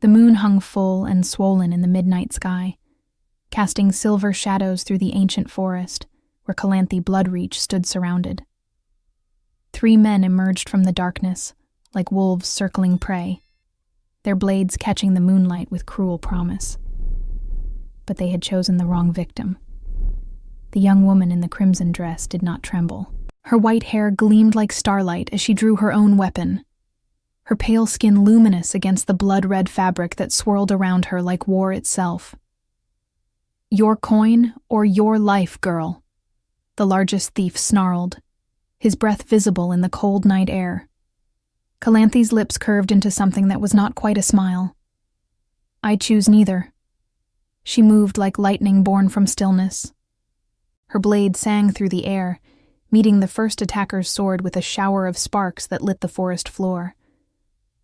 The moon hung full and swollen in the midnight sky, casting silver shadows through the ancient forest where Calanthe Bloodreach stood surrounded. 3 men emerged from the darkness, like wolves circling prey, their blades catching the moonlight with cruel promise. But they had chosen the wrong victim. The young woman in the crimson dress did not tremble. Her white hair gleamed like starlight as she drew her own weapon, her pale skin luminous against the blood-red fabric that swirled around her like war itself. "Your coin or your life, girl," the largest thief snarled, his breath visible in the cold night air. Calanthe's lips curved into something that was not quite a smile. "I choose neither." She moved like lightning born from stillness. Her blade sang through the air, meeting the first attacker's sword with a shower of sparks that lit the forest floor.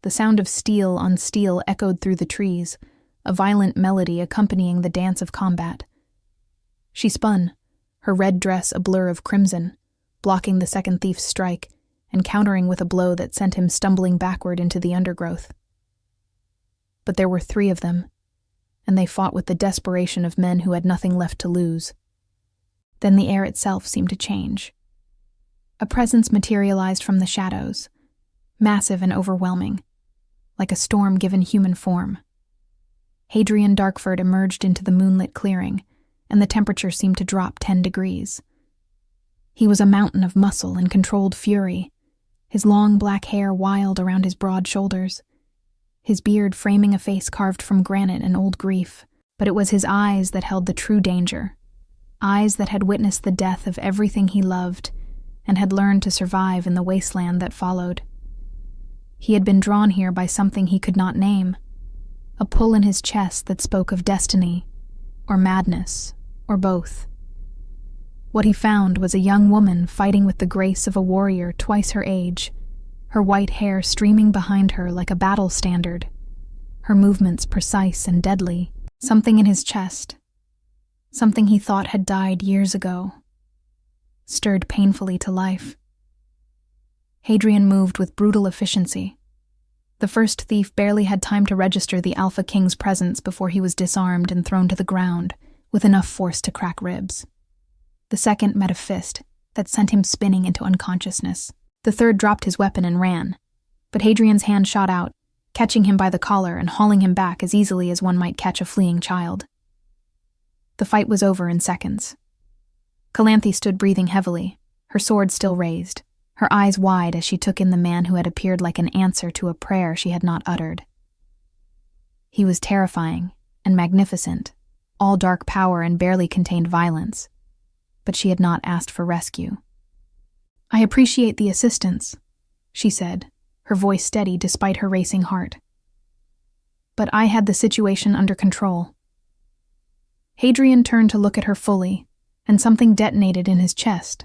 The sound of steel on steel echoed through the trees, a violent melody accompanying the dance of combat. She spun, her red dress a blur of crimson, blocking the second thief's strike and countering with a blow that sent him stumbling backward into the undergrowth. But there were 3 of them, and they fought with the desperation of men who had nothing left to lose. Then the air itself seemed to change. A presence materialized from the shadows, massive and overwhelming, like a storm given human form. Hadrian Darkford emerged into the moonlit clearing, and the temperature seemed to drop 10 degrees. He was a mountain of muscle and controlled fury, his long black hair wild around his broad shoulders, his beard framing a face carved from granite and old grief. But it was his eyes that held the true danger, eyes that had witnessed the death of everything he loved and had learned to survive in the wasteland that followed. He had been drawn here by something he could not name, a pull in his chest that spoke of destiny, or madness, or both. What he found was a young woman fighting with the grace of a warrior twice her age, her white hair streaming behind her like a battle standard, her movements precise and deadly. Something in his chest, something he thought had died years ago, stirred painfully to life. Hadrian moved with brutal efficiency. The first thief barely had time to register the Alpha King's presence before he was disarmed and thrown to the ground, with enough force to crack ribs. The second met a fist that sent him spinning into unconsciousness. The third dropped his weapon and ran, but Hadrian's hand shot out, catching him by the collar and hauling him back as easily as one might catch a fleeing child. The fight was over in seconds. Calanthe stood breathing heavily, her sword still raised, her eyes wide as she took in the man who had appeared like an answer to a prayer she had not uttered. He was terrifying and magnificent, all dark power and barely contained violence, but she had not asked for rescue. "I appreciate the assistance," she said, her voice steady despite her racing heart. "But I had the situation under control." Hadrian turned to look at her fully, and something detonated in his chest.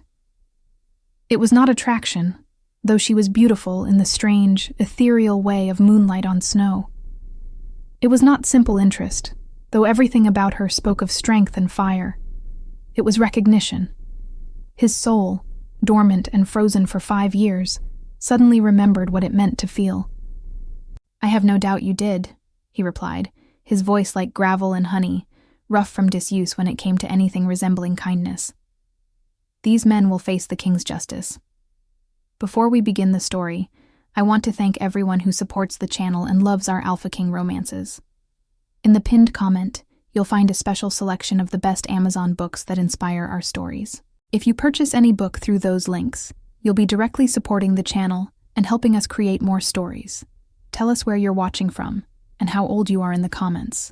It was not attraction, though she was beautiful in the strange, ethereal way of moonlight on snow. It was not simple interest, though everything about her spoke of strength and fire. It was recognition. His soul, dormant and frozen for 5 years, suddenly remembered what it meant to feel. "I have no doubt you did," he replied, his voice like gravel and honey, rough from disuse when it came to anything resembling kindness. "These men will face the king's justice. Before we begin the story, I want to thank everyone who supports the channel and loves our Alpha King romances. In the pinned comment, you'll find a special selection of the best Amazon books that inspire our stories. If you purchase any book through those links, you'll be directly supporting the channel and helping us create more stories. Tell us where you're watching from and how old you are in the comments.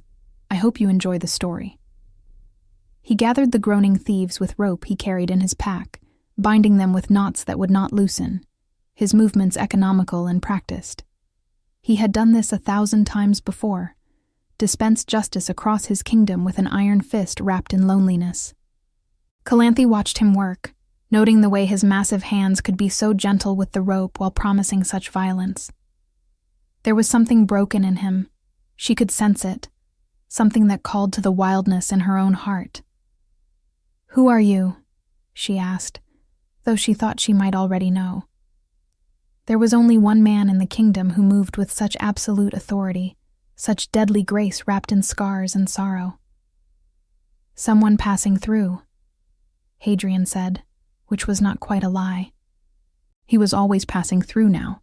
I hope you enjoy the story." He gathered the groaning thieves with rope he carried in his pack, binding them with knots that would not loosen, his movements economical and practiced. He had done this 1,000 times before, dispensed justice across his kingdom with an iron fist wrapped in loneliness. Calanthe watched him work, noting the way his massive hands could be so gentle with the rope while promising such violence. There was something broken in him. She could sense it, something that called to the wildness in her own heart. "Who are you?" she asked, though she thought she might already know. There was only one man in the kingdom who moved with such absolute authority, such deadly grace wrapped in scars and sorrow. "Someone passing through," Hadrian said, which was not quite a lie. He was always passing through now,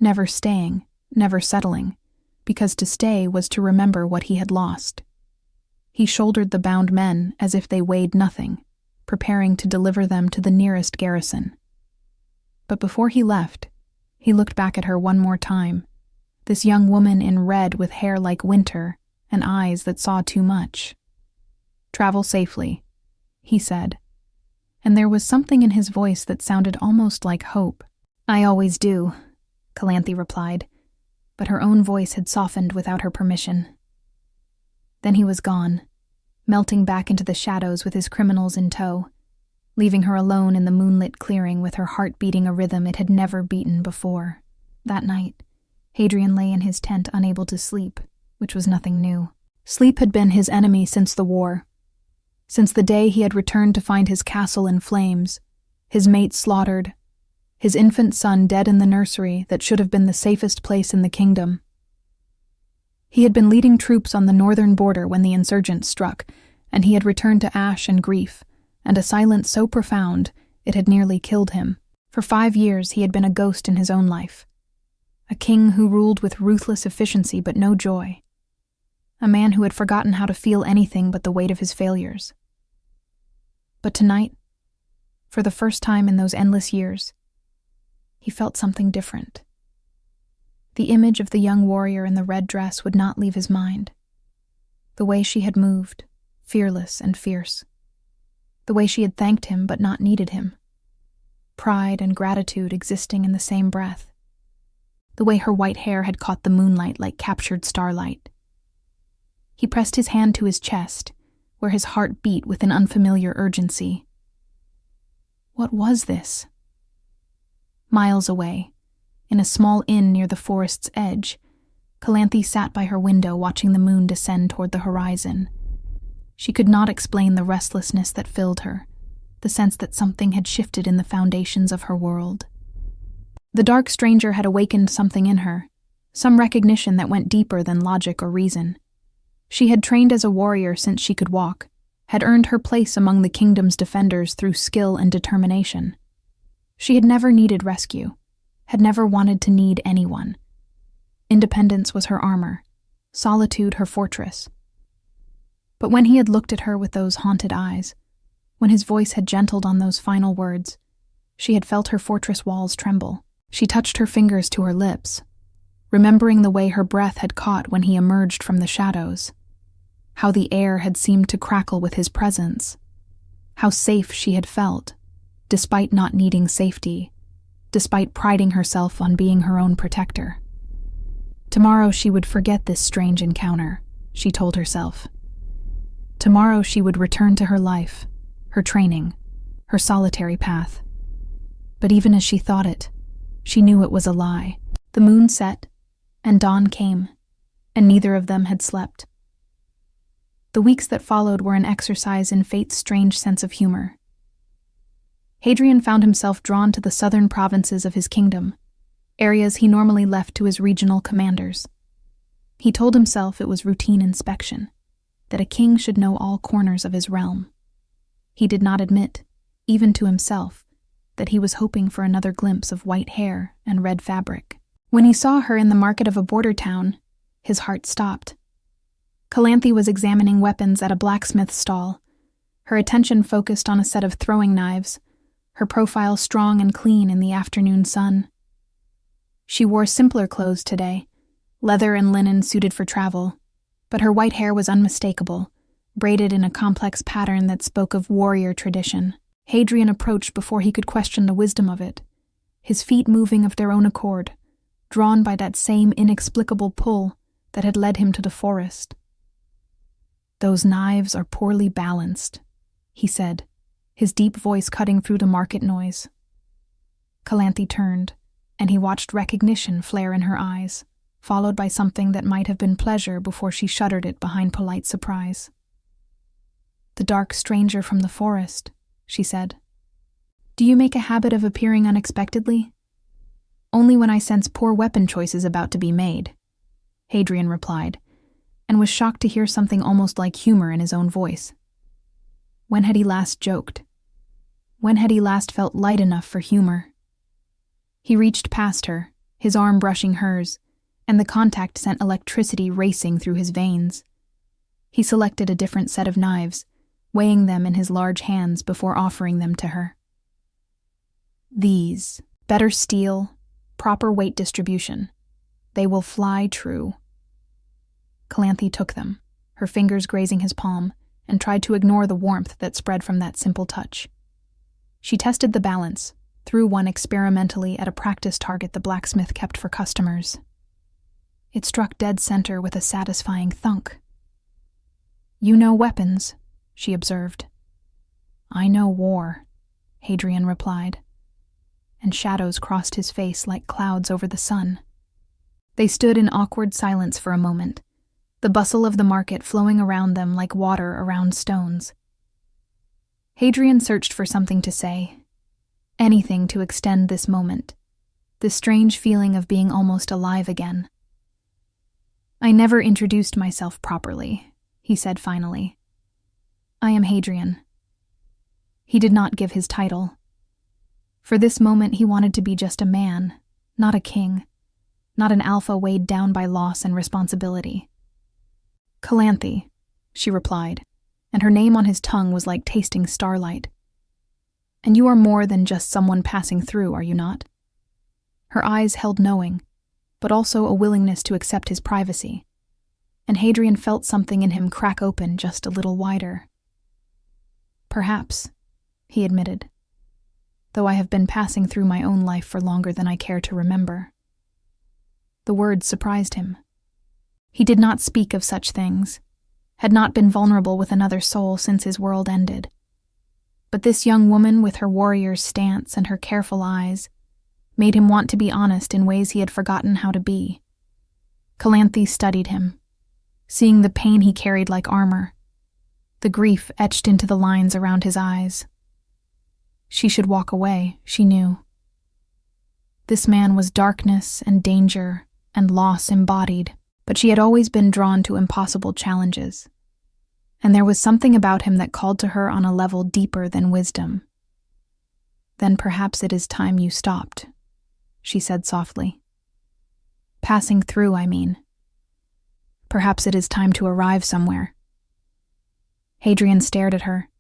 never staying, never settling, because to stay was to remember what he had lost. He shouldered the bound men as if they weighed nothing, preparing to deliver them to the nearest garrison. But before he left, he looked back at her one more time, this young woman in red with hair like winter and eyes that saw too much. "Travel safely," he said, and there was something in his voice that sounded almost like hope. "I always do," Calanthe replied, but her own voice had softened without her permission. Then he was gone, melting back into the shadows with his criminals in tow, leaving her alone in the moonlit clearing with her heart beating a rhythm it had never beaten before. That night, Hadrian lay in his tent unable to sleep, which was nothing new. Sleep had been his enemy since the war. Since the day he had returned to find his castle in flames, his mate slaughtered, his infant son dead in the nursery that should have been the safest place in the kingdom. He had been leading troops on the northern border when the insurgents struck, and he had returned to ash and grief, and a silence so profound it had nearly killed him. For 5 years he had been a ghost in his own life. A king who ruled with ruthless efficiency but no joy. A man who had forgotten how to feel anything but the weight of his failures. But tonight, for the first time in those endless years, he felt something different. The image of the young warrior in the red dress would not leave his mind. The way she had moved, fearless and fierce. The way she had thanked him but not needed him. Pride and gratitude existing in the same breath. The way her white hair had caught the moonlight like captured starlight. He pressed his hand to his chest, where his heart beat with an unfamiliar urgency. What was this? Miles away, in a small inn near the forest's edge, Calanthe sat by her window watching the moon descend toward the horizon. She could not explain the restlessness that filled her, the sense that something had shifted in the foundations of her world. The dark stranger had awakened something in her, some recognition that went deeper than logic or reason. She had trained as a warrior since she could walk, had earned her place among the kingdom's defenders through skill and determination. She had never needed rescue, had never wanted to need anyone. Independence was her armor, solitude her fortress. But when he had looked at her with those haunted eyes, when his voice had gentled on those final words, she had felt her fortress walls tremble. She touched her fingers to her lips, remembering the way her breath had caught when he emerged from the shadows, how the air had seemed to crackle with his presence, how safe she had felt, despite not needing safety, despite priding herself on being her own protector. Tomorrow she would forget this strange encounter, she told herself. Tomorrow she would return to her life, her training, her solitary path. But even as she thought it, she knew it was a lie. The moon set, and dawn came, and neither of them had slept. The weeks that followed were an exercise in fate's strange sense of humor. Hadrian found himself drawn to the southern provinces of his kingdom, areas he normally left to his regional commanders. He told himself it was routine inspection, that a king should know all corners of his realm. He did not admit, even to himself, that he was hoping for another glimpse of white hair and red fabric. When he saw her in the market of a border town, his heart stopped. Calanthe was examining weapons at a blacksmith's stall, her attention focused on a set of throwing knives, her profile strong and clean in the afternoon sun. She wore simpler clothes today, leather and linen suited for travel, but her white hair was unmistakable, braided in a complex pattern that spoke of warrior tradition. Hadrian approached before he could question the wisdom of it, his feet moving of their own accord, drawn by that same inexplicable pull that had led him to the forest. "Those knives are poorly balanced," he said, his deep voice cutting through the market noise. Calanthe turned, and he watched recognition flare in her eyes, followed by something that might have been pleasure before she shuddered it behind polite surprise. "The dark stranger from the forest," she said. "Do you make a habit of appearing unexpectedly?" "Only when I sense poor weapon choices about to be made," Hadrian replied, and was shocked to hear something almost like humor in his own voice. When had he last joked? When had he last felt light enough for humor? He reached past her, his arm brushing hers, and the contact sent electricity racing through his veins. He selected a different set of knives, weighing them in his large hands before offering them to her. These, better steel, proper weight distribution. They will fly true. Calanthe took them, her fingers grazing his palm, and tried to ignore the warmth that spread from that simple touch. She tested the balance, threw one experimentally at a practice target the blacksmith kept for customers. It struck dead center with a satisfying thunk. "You know weapons," she observed. "I know war," Hadrian replied, and shadows crossed his face like clouds over the sun. They stood in awkward silence for a moment, the bustle of the market flowing around them like water around stones. Hadrian searched for something to say, anything to extend this moment, this strange feeling of being almost alive again. "I never introduced myself properly," he said finally. "I am Hadrian." He did not give his title. For this moment he wanted to be just a man, not a king, not an alpha weighed down by loss and responsibility. "Calanthe," she replied, and her name on his tongue was like tasting starlight. "And you are more than just someone passing through, are you not?" Her eyes held knowing, but also a willingness to accept his privacy, and Hadrian felt something in him crack open just a little wider. "Perhaps," he admitted, "though I have been passing through my own life for longer than I care to remember." The words surprised him. He did not speak of such things, had not been vulnerable with another soul since his world ended. But this young woman with her warrior's stance and her careful eyes made him want to be honest in ways he had forgotten how to be. Calanthe studied him, seeing the pain he carried like armor, the grief etched into the lines around his eyes. She should walk away, she knew. This man was darkness and danger and loss embodied, but she had always been drawn to impossible challenges. And there was something about him that called to her on a level deeper than wisdom. "Then perhaps it is time you stopped," she said softly. "Passing through, I mean. Perhaps it is time to arrive somewhere." Hadrian stared at her,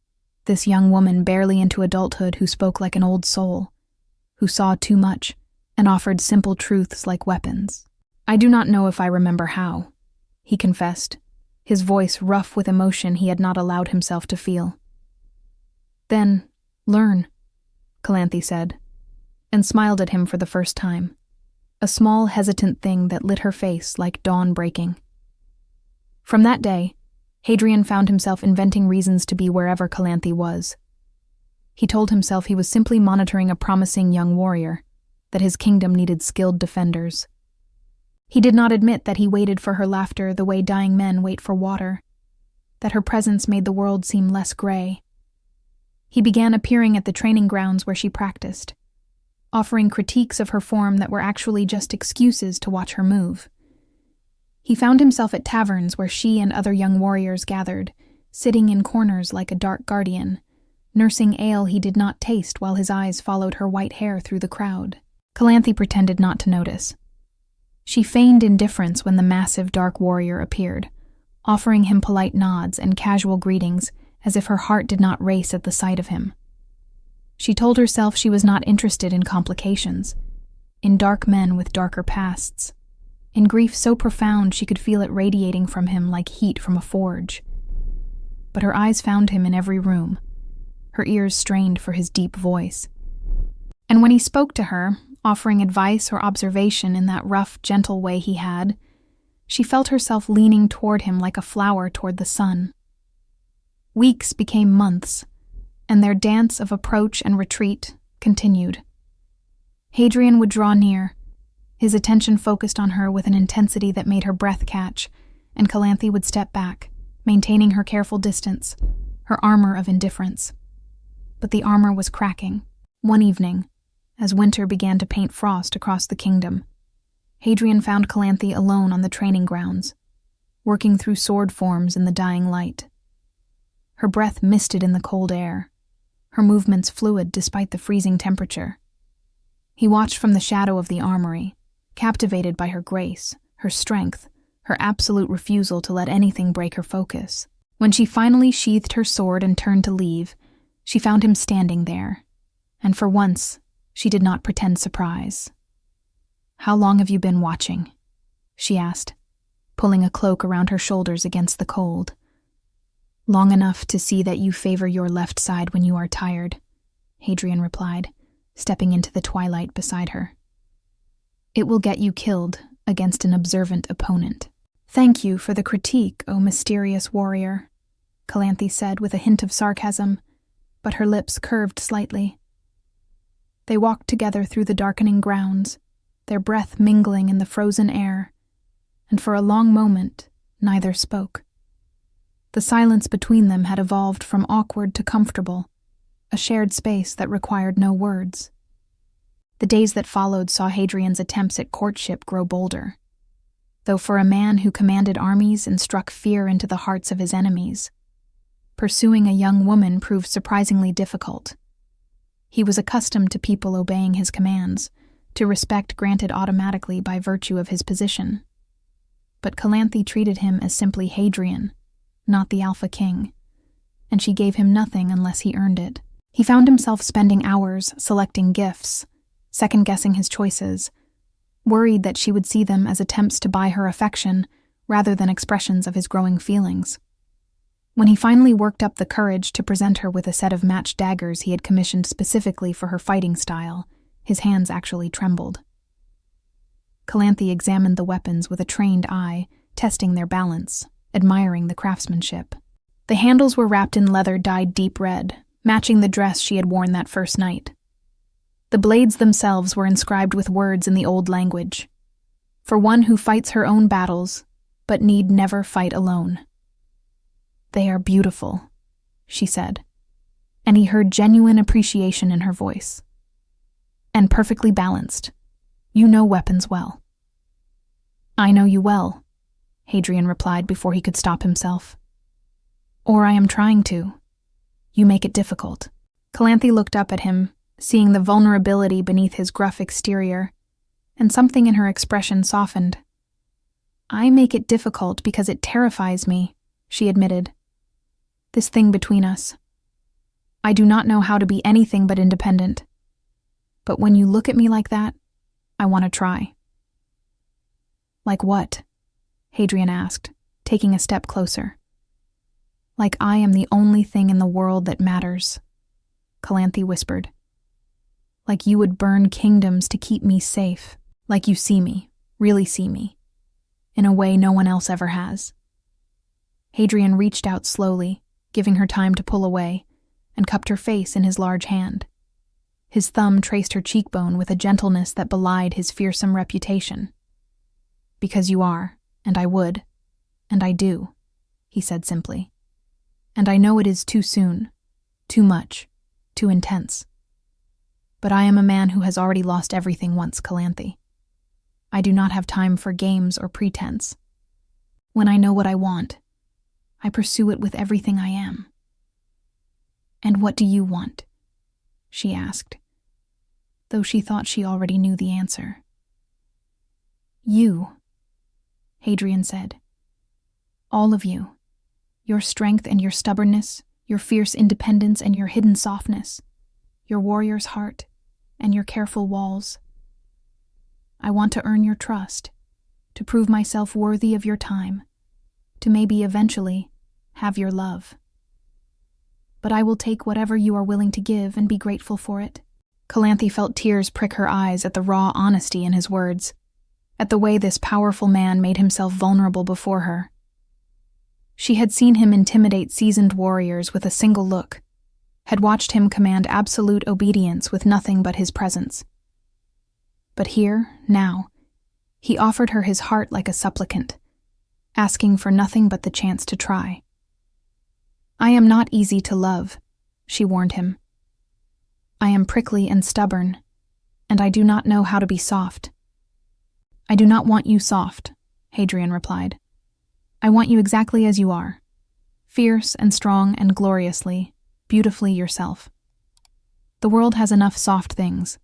this young woman barely into adulthood who spoke like an old soul, who saw too much and offered simple truths like weapons. "I do not know if I remember how," he confessed, his voice rough with emotion he had not allowed himself to feel. "Then, learn," Calanthe said, and smiled at him for the first time, a small hesitant thing that lit her face like dawn breaking. From that day, Hadrian found himself inventing reasons to be wherever Calanthe was. He told himself he was simply monitoring a promising young warrior, that his kingdom needed skilled defenders. He did not admit that he waited for her laughter the way dying men wait for water, that her presence made the world seem less gray. He began appearing at the training grounds where she practiced, offering critiques of her form that were actually just excuses to watch her move. He found himself at taverns where she and other young warriors gathered, sitting in corners like a dark guardian, nursing ale he did not taste while his eyes followed her white hair through the crowd. Calanthe pretended not to notice. She feigned indifference when the massive dark warrior appeared, offering him polite nods and casual greetings as if her heart did not race at the sight of him. She told herself she was not interested in complications, in dark men with darker pasts, in grief so profound she could feel it radiating from him like heat from a forge. But her eyes found him in every room, her ears strained for his deep voice. And when he spoke to her, offering advice or observation in that rough, gentle way he had, she felt herself leaning toward him like a flower toward the sun. Weeks became months, and their dance of approach and retreat continued. Hadrian would draw near, his attention focused on her with an intensity that made her breath catch, and Calanthe would step back, maintaining her careful distance, her armor of indifference. But the armor was cracking. One evening, as winter began to paint frost across the kingdom, Hadrian found Calanthe alone on the training grounds. working through sword forms in the dying light. Her breath misted in the cold air, her movements fluid despite the freezing temperature. He watched from the shadow of the armory, captivated by her grace, her strength, her absolute refusal to let anything break her focus. When she finally sheathed her sword and turned to leave, she found him standing there, and for once, she did not pretend surprise. "How long have you been watching?" she asked, pulling a cloak around her shoulders against the cold. "Long enough to see that you favor your left side when you are tired," Hadrian replied, stepping into the twilight beside her. "It will get you killed against an observant opponent." "Thank you for the critique, O mysterious warrior," Calanthe said with a hint of sarcasm, but her lips curved slightly. They walked together through the darkening grounds, their breath mingling in the frozen air, and for a long moment, neither spoke. The silence between them had evolved from awkward to comfortable, a shared space that required no words. The days that followed saw Hadrian's attempts at courtship grow bolder, though for a man who commanded armies and struck fear into the hearts of his enemies, pursuing a young woman proved surprisingly difficult. He was accustomed to people obeying his commands, to respect granted automatically by virtue of his position. But Calanthe treated him as simply Hadrian, not the Alpha King, and she gave him nothing unless he earned it. He found himself spending hours selecting gifts, second-guessing his choices, worried that she would see them as attempts to buy her affection rather than expressions of his growing feelings. When he finally worked up the courage to present her with a set of matched daggers he had commissioned specifically for her fighting style, his hands actually trembled. Calanthe examined the weapons with a trained eye, testing their balance, admiring the craftsmanship. The handles were wrapped in leather dyed deep red, matching the dress she had worn that first night. The blades themselves were inscribed with words in the old language. "For one who fights her own battles, but need never fight alone." "They are beautiful," she said, and he heard genuine appreciation in her voice. "And perfectly balanced. You know weapons well." "I know you well," Hadrian replied before he could stop himself. "Or I am trying to. You make it difficult." Calanthe looked up at him, seeing the vulnerability beneath his gruff exterior, and something in her expression softened. "I make it difficult because it terrifies me," she admitted. "This thing between us. I do not know how to be anything but independent. But when you look at me like that, I want to try." "Like what?" Hadrian asked, taking a step closer. "Like I am the only thing in the world that matters," Calanthe whispered. "Like you would burn kingdoms to keep me safe, like you see me, really see me, in a way no one else ever has." Hadrian reached out slowly, giving her time to pull away, and cupped her face in his large hand. His thumb traced her cheekbone with a gentleness that belied his fearsome reputation. "Because you are, and I would, and I do," he said simply. "And I know it is too soon, too much, too intense. But I am a man who has already lost everything once, Calanthe. I do not have time for games or pretense. When I know what I want, I pursue it with everything I am." "And what do you want?" she asked, though she thought she already knew the answer. "You," Hadrian said. "All of you. Your strength and your stubbornness, your fierce independence and your hidden softness, your warrior's heart and your careful walls. I want to earn your trust, to prove myself worthy of your time, to maybe eventually have your love. But I will take whatever you are willing to give and be grateful for it." Calanthe felt tears prick her eyes at the raw honesty in his words, at the way this powerful man made himself vulnerable before her. She had seen him intimidate seasoned warriors with a single look, had watched him command absolute obedience with nothing but his presence. But here, now, he offered her his heart like a supplicant, asking for nothing but the chance to try. "I am not easy to love," she warned him. "I am prickly and stubborn, and I do not know how to be soft." "I do not want you soft," Hadrian replied. I want you exactly as you are. Fierce and strong and gloriously, beautifully yourself. The world has enough soft things.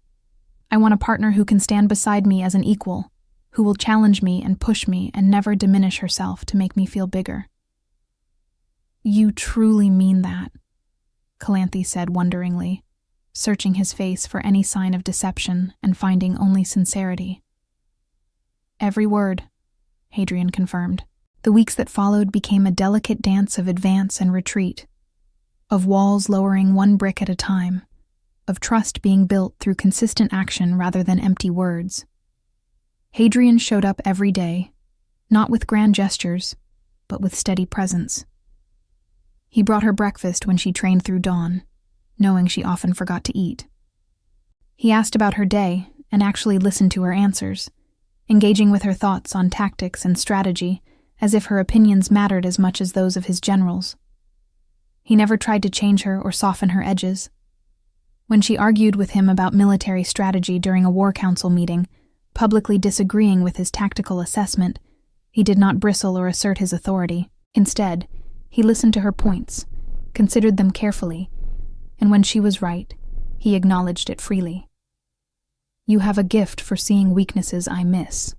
I want a partner who can stand beside me as an equal, who will challenge me and push me and never diminish herself to make me feel bigger. You truly mean that, Calanthe said wonderingly, searching his face for any sign of deception and finding only sincerity. Every word, Hadrian confirmed. The weeks that followed became a delicate dance of advance and retreat, of walls lowering one brick at a time, of trust being built through consistent action rather than empty words. Hadrian showed up every day, not with grand gestures, but with steady presence. He brought her breakfast when she trained through dawn, knowing she often forgot to eat. He asked about her day and actually listened to her answers, engaging with her thoughts on tactics and strategy as if her opinions mattered as much as those of his generals. He never tried to change her or soften her edges. When she argued with him about military strategy during a war council meeting, publicly disagreeing with his tactical assessment, he did not bristle or assert his authority. Instead, he listened to her points, considered them carefully, and when she was right, he acknowledged it freely. "You have a gift for seeing weaknesses I miss,"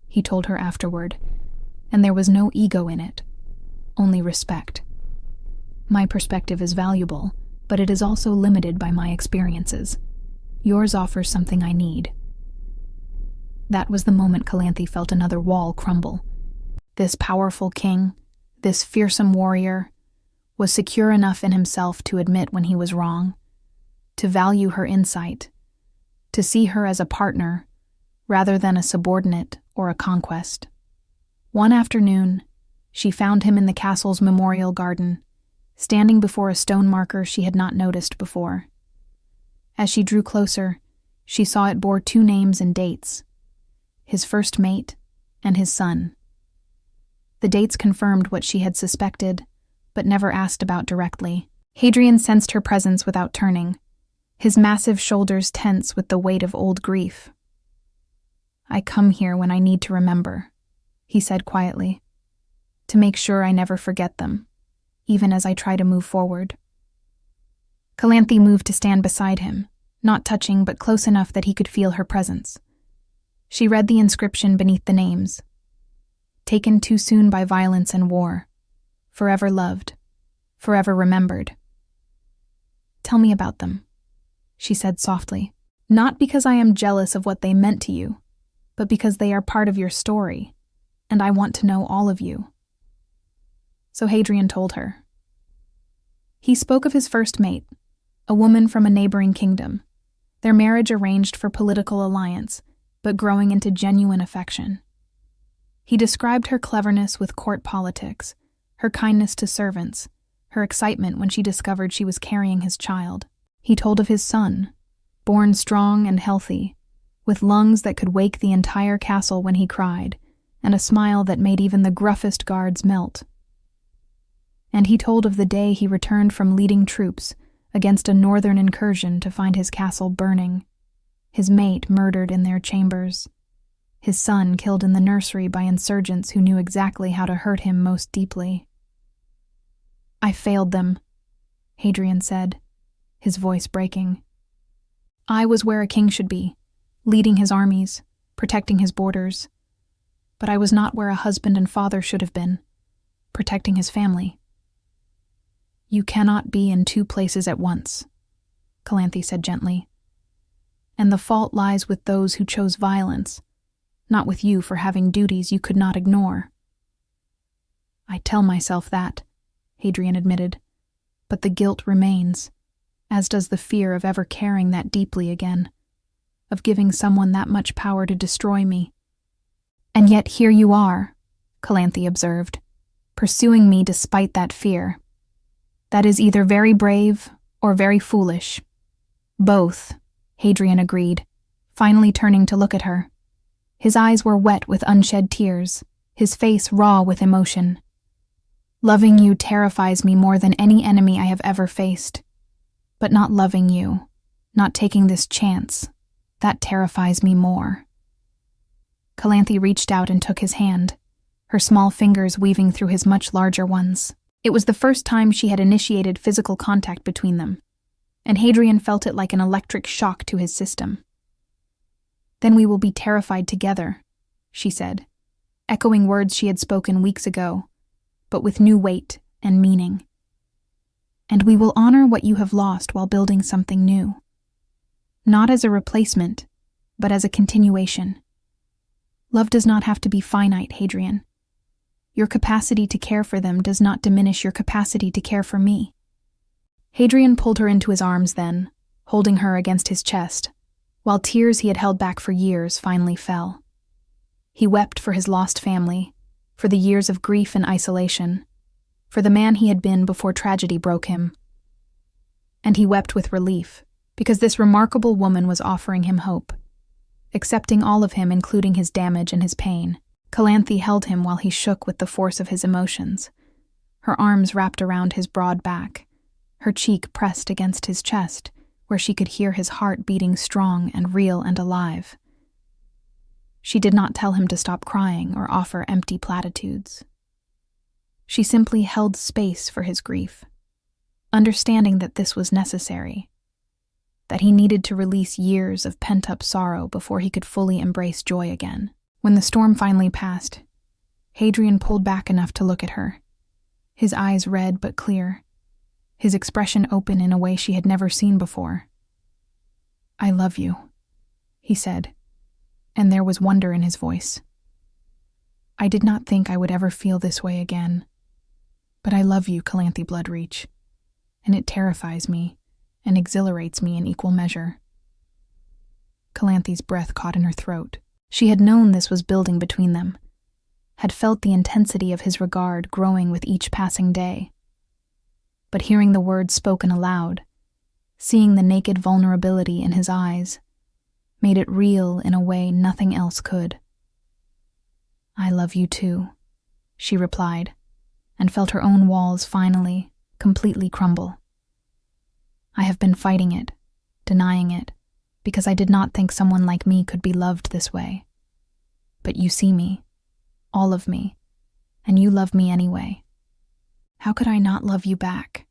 he told her afterward, and there was no ego in it, only respect. "My perspective is valuable, but it is also limited by my experiences. Yours offers something I need." That was the moment Calanthe felt another wall crumble. This powerful king, this fearsome warrior, was secure enough in himself to admit when he was wrong, to value her insight, to see her as a partner rather than a subordinate or a conquest. One afternoon, she found him in the castle's memorial garden, standing before a stone marker she had not noticed before. As she drew closer, she saw it bore 2 names and dates: his first mate and his son. The dates confirmed what she had suspected, but never asked about directly. Hadrian sensed her presence without turning, his massive shoulders tense with the weight of old grief. "I come here when I need to remember," he said quietly, "to make sure I never forget them, even as I try to move forward." Calanthe moved to stand beside him, not touching but close enough that he could feel her presence. She read the inscription beneath the names: "Taken too soon by violence and war, forever loved, forever remembered." "Tell me about them," she said softly. "Not because I am jealous of what they meant to you, but because they are part of your story, and I want to know all of you." So Hadrian told her. He spoke of his first mate, a woman from a neighboring kingdom, their marriage arranged for political alliance, but growing into genuine affection. He described her cleverness with court politics, her kindness to servants, her excitement when she discovered she was carrying his child. He told of his son, born strong and healthy, with lungs that could wake the entire castle when he cried, and a smile that made even the gruffest guards melt. And he told of the day he returned from leading troops against a northern incursion to find his castle burning, his mate murdered in their chambers, his son killed in the nursery by insurgents who knew exactly how to hurt him most deeply. "I failed them," Hadrian said, his voice breaking. "I was where a king should be, leading his armies, protecting his borders. But I was not where a husband and father should have been, protecting his family." "You cannot be in 2 places at once," Calanthe said gently. "And the fault lies with those who chose violence, not with you for having duties you could not ignore." "I tell myself that," Hadrian admitted, "but the guilt remains, as does the fear of ever caring that deeply again, of giving someone that much power to destroy me." "And yet here you are," Calanthe observed, "pursuing me despite that fear. That is either very brave or very foolish." "Both," Hadrian agreed, finally turning to look at her. His eyes were wet with unshed tears, his face raw with emotion. "Loving you terrifies me more than any enemy I have ever faced. But not loving you, not taking this chance, that terrifies me more." Calanthe reached out and took his hand, her small fingers weaving through his much larger ones. It was the first time she had initiated physical contact between them, and Hadrian felt it like an electric shock to his system. "Then we will be terrified together," she said, echoing words she had spoken weeks ago, but with new weight and meaning. "And we will honor what you have lost while building something new. Not as a replacement, but as a continuation. Love does not have to be finite, Hadrian. Your capacity to care for them does not diminish your capacity to care for me." Hadrian pulled her into his arms then, holding her against his chest, while tears he had held back for years finally fell. He wept for his lost family, for the years of grief and isolation, for the man he had been before tragedy broke him. And he wept with relief, because this remarkable woman was offering him hope, accepting all of him, including his damage and his pain. Calanthe held him while he shook with the force of his emotions, her arms wrapped around his broad back, her cheek pressed against his chest, where she could hear his heart beating strong and real and alive. She did not tell him to stop crying or offer empty platitudes. She simply held space for his grief, understanding that this was necessary, that he needed to release years of pent-up sorrow before he could fully embrace joy again. When the storm finally passed, Hadrian pulled back enough to look at her, his eyes red but clear, his expression open in a way she had never seen before. "I love you," he said, and there was wonder in his voice. "I did not think I would ever feel this way again, but I love you, Calanthe Bloodreach, and it terrifies me and exhilarates me in equal measure." Calanthe's breath caught in her throat. She had known this was building between them, had felt the intensity of his regard growing with each passing day. But hearing the words spoken aloud, seeing the naked vulnerability in his eyes, made it real in a way nothing else could. "I love you too," she replied, and felt her own walls finally, completely crumble. "I have been fighting it, denying it, because I did not think someone like me could be loved this way. But you see me, all of me, and you love me anyway. How could I not love you back?"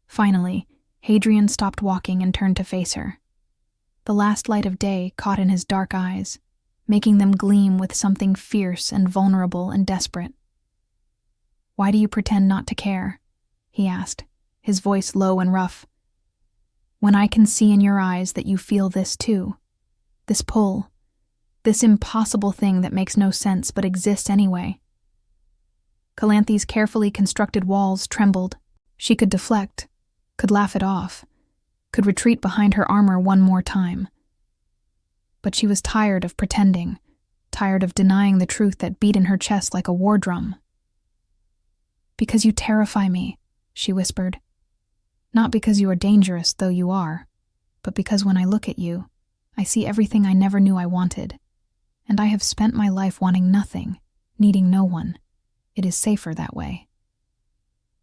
Finally, Hadrian stopped walking and turned to face her. The last light of day caught in his dark eyes, making them gleam with something fierce and vulnerable and desperate. "Why do you pretend not to care?" he asked, his voice low and rough. "When I can see in your eyes that you feel this too, this pull, this impossible thing that makes no sense but exists anyway." Calanthe's carefully constructed walls trembled. She could deflect, could laugh it off, could retreat behind her armor one more time. But she was tired of pretending, tired of denying the truth that beat in her chest like a war drum. "Because you terrify me," she whispered. "Not because you are dangerous, though you are, but because when I look at you, I see everything I never knew I wanted. And I have spent my life wanting nothing, needing no one. It is safer that way."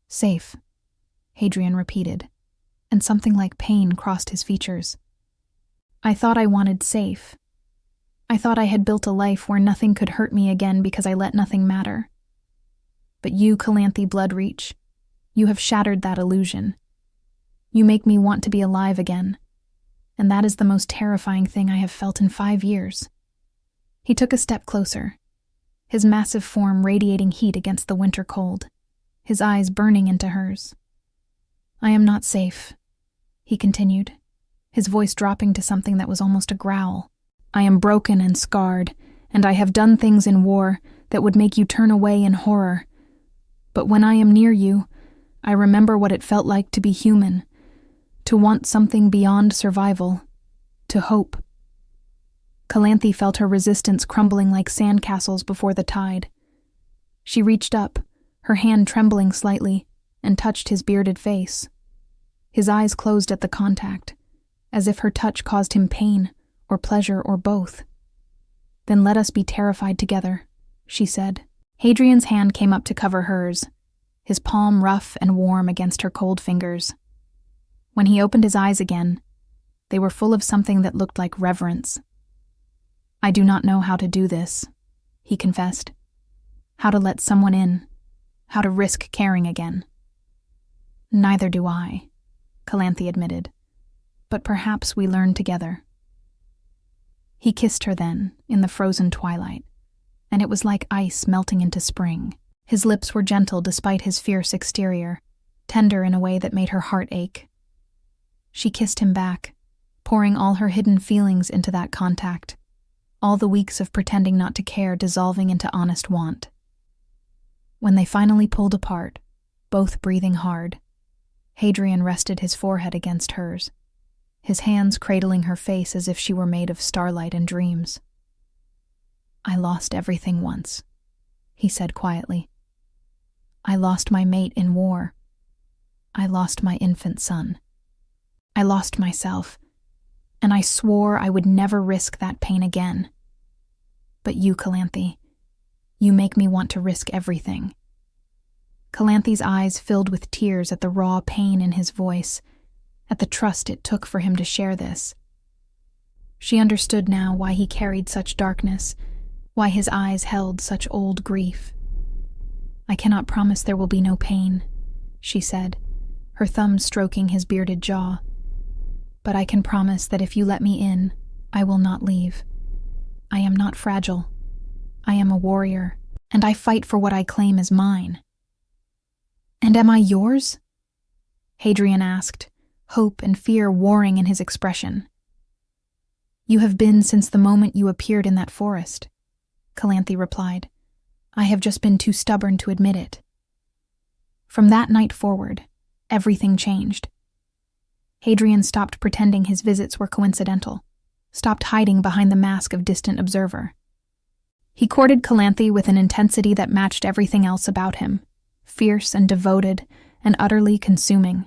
"Safe," Hadrian repeated, and something like pain crossed his features. "I thought I wanted safe. I thought I had built a life where nothing could hurt me again because I let nothing matter. But you, Calanthe Bloodreach, you have shattered that illusion. You make me want to be alive again, and that is the most terrifying thing I have felt in 5 years." He took a step closer, his massive form radiating heat against the winter cold, his eyes burning into hers. "I am not safe," he continued, his voice dropping to something that was almost a growl. "I am broken and scarred, and I have done things in war that would make you turn away in horror. But when I am near you, I remember what it felt like to be human, to want something beyond survival, to hope." Calanthe felt her resistance crumbling like sandcastles before the tide. She reached up, her hand trembling slightly, and touched his bearded face. His eyes closed at the contact, as if her touch caused him pain, or pleasure, or both. "Then let us be terrified together," she said. Hadrian's hand came up to cover hers, his palm rough and warm against her cold fingers. When he opened his eyes again, they were full of something that looked like reverence. "I do not know how to do this," he confessed. how to let someone in, how to risk caring again. Neither do I, Calanthe admitted, but perhaps we learn together. He kissed her then, in the frozen twilight, and it was like ice melting into spring. His lips were gentle despite his fierce exterior, tender in a way that made her heart ache. She kissed him back, pouring all her hidden feelings into that contact, all the weeks of pretending not to care dissolving into honest want. When they finally pulled apart, both breathing hard, Hadrian rested his forehead against hers, his hands cradling her face as if she were made of starlight and dreams. "I lost everything once," he said quietly. "I lost my mate in war. I lost my infant son. I lost myself, and I swore I would never risk that pain again. But you, Calanthe, you make me want to risk everything." Calanthe's eyes filled with tears at the raw pain in his voice, at the trust it took for him to share this. She understood now why he carried such darkness, why his eyes held such old grief. "I cannot promise there will be no pain," she said, her thumb stroking his bearded jaw. "But I can promise that if you let me in, I will not leave. I am not fragile. I am a warrior, and I fight for what I claim is mine." "And am I yours?" Hadrian asked, hope and fear warring in his expression. "You have been since the moment you appeared in that forest," Calanthe replied. "I have just been too stubborn to admit it." From that night forward, everything changed. Hadrian stopped pretending his visits were coincidental, stopped hiding behind the mask of distant observer. He courted Calanthe with an intensity that matched everything else about him, fierce and devoted and utterly consuming.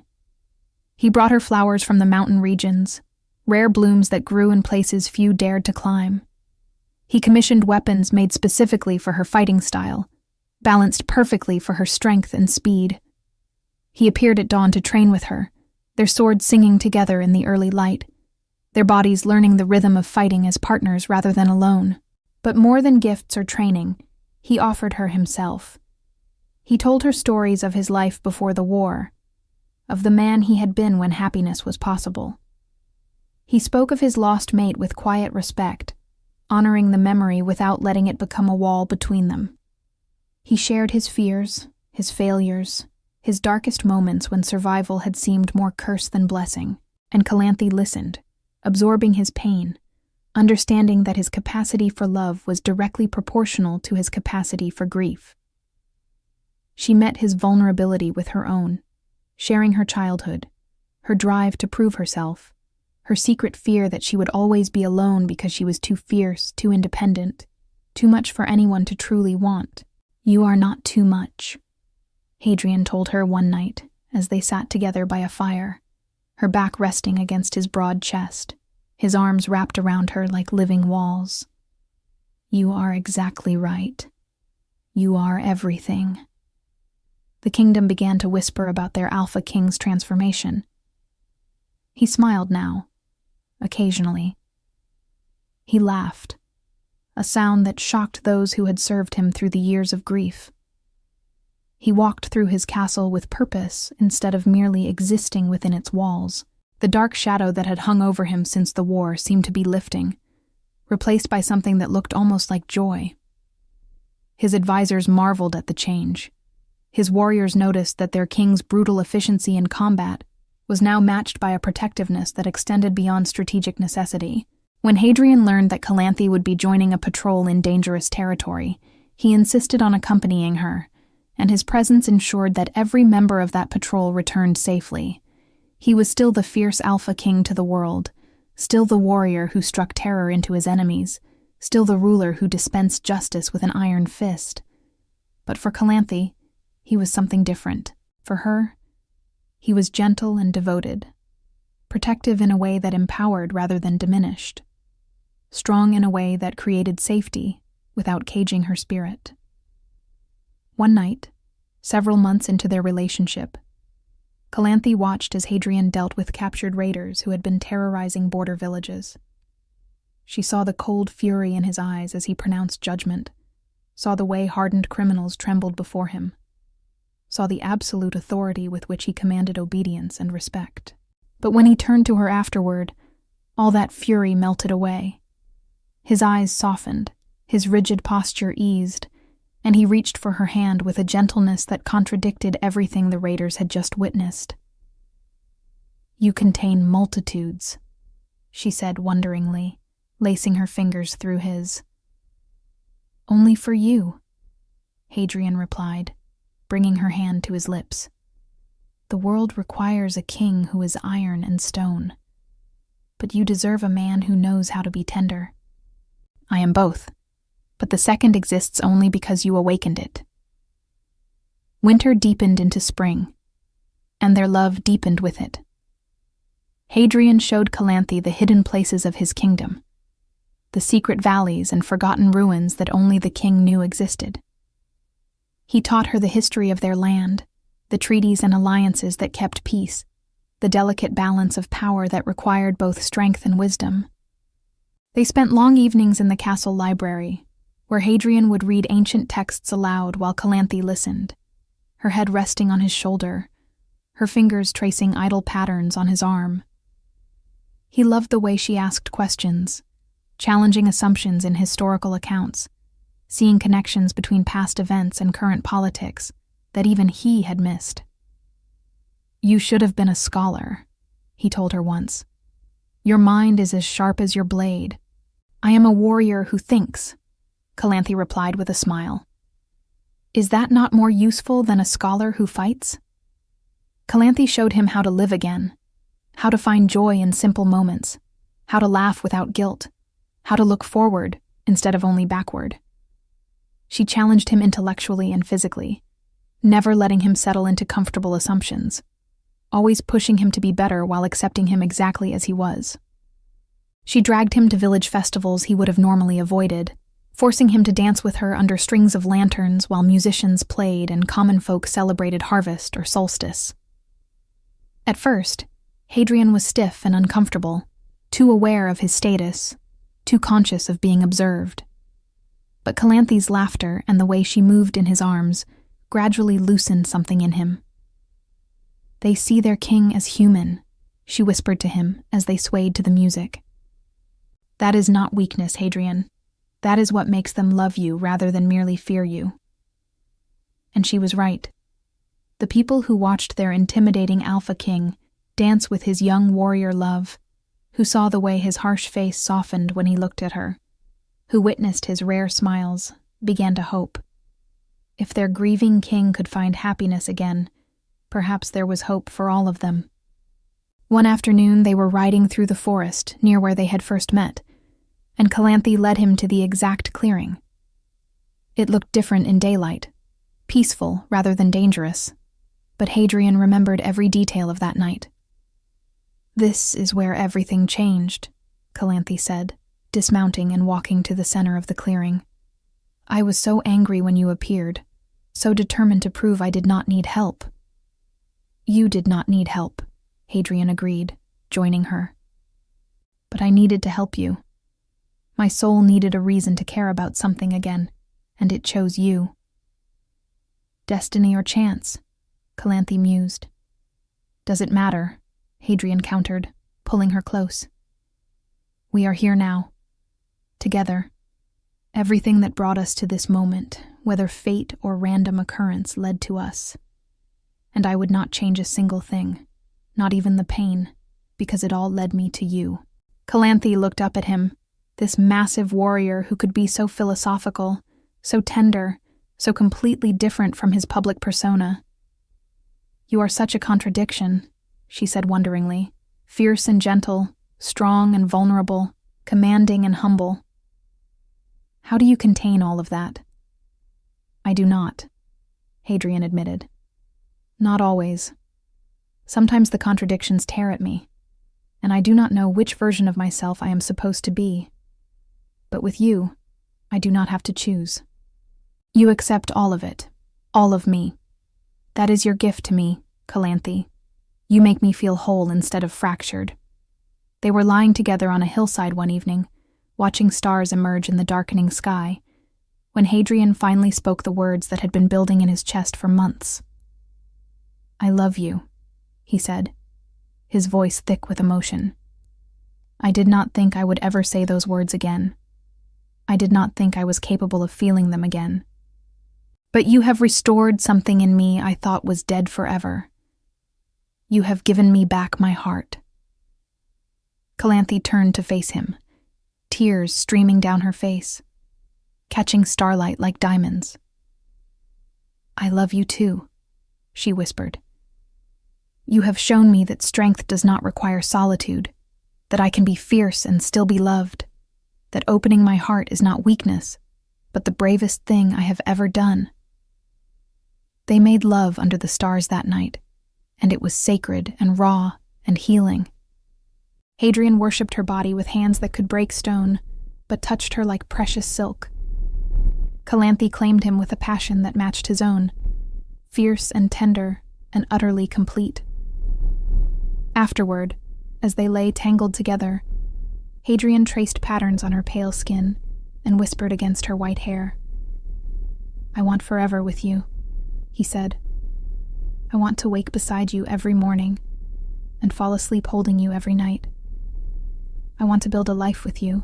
He brought her flowers from the mountain regions, rare blooms that grew in places few dared to climb. He commissioned weapons made specifically for her fighting style, balanced perfectly for her strength and speed. He appeared at dawn to train with her, their swords singing together in the early light, their bodies learning the rhythm of fighting as partners rather than alone. But more than gifts or training, he offered her himself. He told her stories of his life before the war, of the man he had been when happiness was possible. He spoke of his lost mate with quiet respect, honoring the memory without letting it become a wall between them. He shared his fears, his failures, his darkest moments when survival had seemed more curse than blessing, and Calanthe listened, absorbing his pain, understanding that his capacity for love was directly proportional to his capacity for grief. She met his vulnerability with her own, sharing her childhood, her drive to prove herself, her secret fear that she would always be alone because she was too fierce, too independent, too much for anyone to truly want. "You are not too much," Hadrian told her one night as they sat together by a fire, her back resting against his broad chest, his arms wrapped around her like living walls. "You are exactly right. You are everything." The kingdom began to whisper about their Alpha King's transformation. He smiled now, occasionally. He laughed, a sound that shocked those who had served him through the years of grief. He walked through his castle with purpose instead of merely existing within its walls. The dark shadow that had hung over him since the war seemed to be lifting, replaced by something that looked almost like joy. His advisors marveled at the change. His warriors noticed that their king's brutal efficiency in combat was now matched by a protectiveness that extended beyond strategic necessity. When Hadrian learned that Calanthe would be joining a patrol in dangerous territory, he insisted on accompanying her, and his presence ensured that every member of that patrol returned safely. He was still the fierce Alpha King to the world, still the warrior who struck terror into his enemies, still the ruler who dispensed justice with an iron fist. But for Calanthe, he was something different. For her, he was gentle and devoted, protective in a way that empowered rather than diminished, strong in a way that created safety without caging her spirit. One night, several months into their relationship, Calanthe watched as Hadrian dealt with captured raiders who had been terrorizing border villages. She saw the cold fury in his eyes as he pronounced judgment, saw the way hardened criminals trembled before him, saw the absolute authority with which he commanded obedience and respect. But when he turned to her afterward, all that fury melted away. His eyes softened, his rigid posture eased, and he reached for her hand with a gentleness that contradicted everything the raiders had just witnessed. "You contain multitudes," she said wonderingly, lacing her fingers through his. "Only for you," Hadrian replied, bringing her hand to his lips. "The world requires a king who is iron and stone, but you deserve a man who knows how to be tender. I am both, but the second exists only because you awakened it." Winter deepened into spring, and their love deepened with it. Hadrian showed Calanthe the hidden places of his kingdom, the secret valleys and forgotten ruins that only the king knew existed. He taught her the history of their land, the treaties and alliances that kept peace, the delicate balance of power that required both strength and wisdom. They spent long evenings in the castle library, where Hadrian would read ancient texts aloud while Calanthe listened, her head resting on his shoulder, her fingers tracing idle patterns on his arm. He loved the way she asked questions, challenging assumptions in historical accounts, seeing connections between past events and current politics that even he had missed. "You should have been a scholar," he told her once. "Your mind is as sharp as your blade." "I am a warrior who thinks," Calanthe replied with a smile. "Is that not more useful than a scholar who fights?" Calanthe showed him how to live again, how to find joy in simple moments, how to laugh without guilt, how to look forward instead of only backward. She challenged him intellectually and physically, never letting him settle into comfortable assumptions, always pushing him to be better while accepting him exactly as he was. She dragged him to village festivals he would have normally avoided, forcing him to dance with her under strings of lanterns while musicians played and common folk celebrated harvest or solstice. At first, Hadrian was stiff and uncomfortable, too aware of his status, too conscious of being observed. But Calanthe's laughter and the way she moved in his arms gradually loosened something in him. "They see their king as human," she whispered to him as they swayed to the music. "That is not weakness, Hadrian. That is what makes them love you rather than merely fear you." And she was right. The people who watched their intimidating alpha king dance with his young warrior love, who saw the way his harsh face softened when he looked at her, who witnessed his rare smiles, began to hope. If their grieving king could find happiness again, perhaps there was hope for all of them. One afternoon they were riding through the forest near where they had first met, and Calanthe led him to the exact clearing. It looked different in daylight, peaceful rather than dangerous, but Hadrian remembered every detail of that night. "This is where everything changed," Calanthe said, dismounting and walking to the center of the clearing. "I was so angry when you appeared, so determined to prove I did not need help." "You did not need help," Hadrian agreed, joining her. "But I needed to help you. My soul needed a reason to care about something again, and it chose you." "Destiny or chance?" Calanthe mused. "Does it matter?" Hadrian countered, pulling her close. "We are here now, together. Everything that brought us to this moment, whether fate or random occurrence, led to us. And I would not change a single thing, not even the pain, because it all led me to you." Calanthe looked up at him, this massive warrior who could be so philosophical, so tender, so completely different from his public persona. "You are such a contradiction," she said wonderingly, "fierce and gentle, strong and vulnerable, commanding and humble. How do you contain all of that?" "I do not," Hadrian admitted. "Not always. Sometimes the contradictions tear at me, and I do not know which version of myself I am supposed to be. But with you, I do not have to choose. You accept all of it, all of me. That is your gift to me, Calanthe. You make me feel whole instead of fractured." They were lying together on a hillside one evening, watching stars emerge in the darkening sky, when Hadrian finally spoke the words that had been building in his chest for months. "I love you," he said, his voice thick with emotion. "I did not think I would ever say those words again. I did not think I was capable of feeling them again. But you have restored something in me I thought was dead forever. You have given me back my heart." Calanthe turned to face him, tears streaming down her face, catching starlight like diamonds. "I love you too," she whispered. "You have shown me that strength does not require solitude, that I can be fierce and still be loved, that opening my heart is not weakness, but the bravest thing I have ever done." They made love under the stars that night, and it was sacred and raw and healing. Hadrian worshipped her body with hands that could break stone, but touched her like precious silk. Calanthe claimed him with a passion that matched his own, fierce and tender and utterly complete. Afterward, as they lay tangled together, Hadrian traced patterns on her pale skin and whispered against her white hair. "I want forever with you," he said. "I want to wake beside you every morning and fall asleep holding you every night. I want to build a life with you,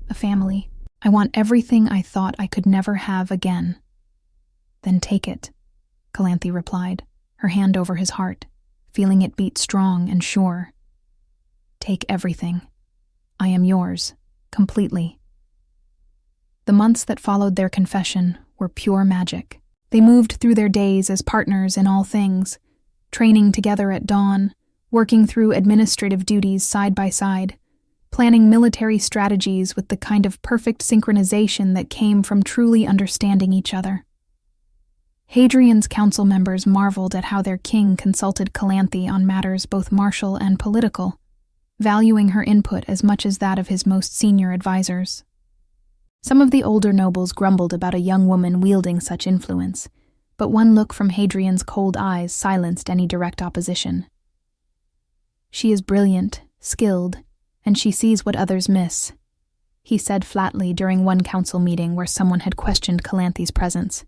a family. I want everything I thought I could never have again." "Then take it," Calanthe replied, her hand over his heart, feeling it beat strong and sure. "Take everything. I am yours, completely." The months that followed their confession were pure magic. They moved through their days as partners in all things, training together at dawn, working through administrative duties side by side, planning military strategies with the kind of perfect synchronization that came from truly understanding each other. Hadrian's council members marveled at how their king consulted Calanthe on matters both martial and political, valuing her input as much as that of his most senior advisors. Some of the older nobles grumbled about a young woman wielding such influence, but one look from Hadrian's cold eyes silenced any direct opposition. "She is brilliant, skilled, and she sees what others miss," he said flatly during one council meeting where someone had questioned Calanthe's presence.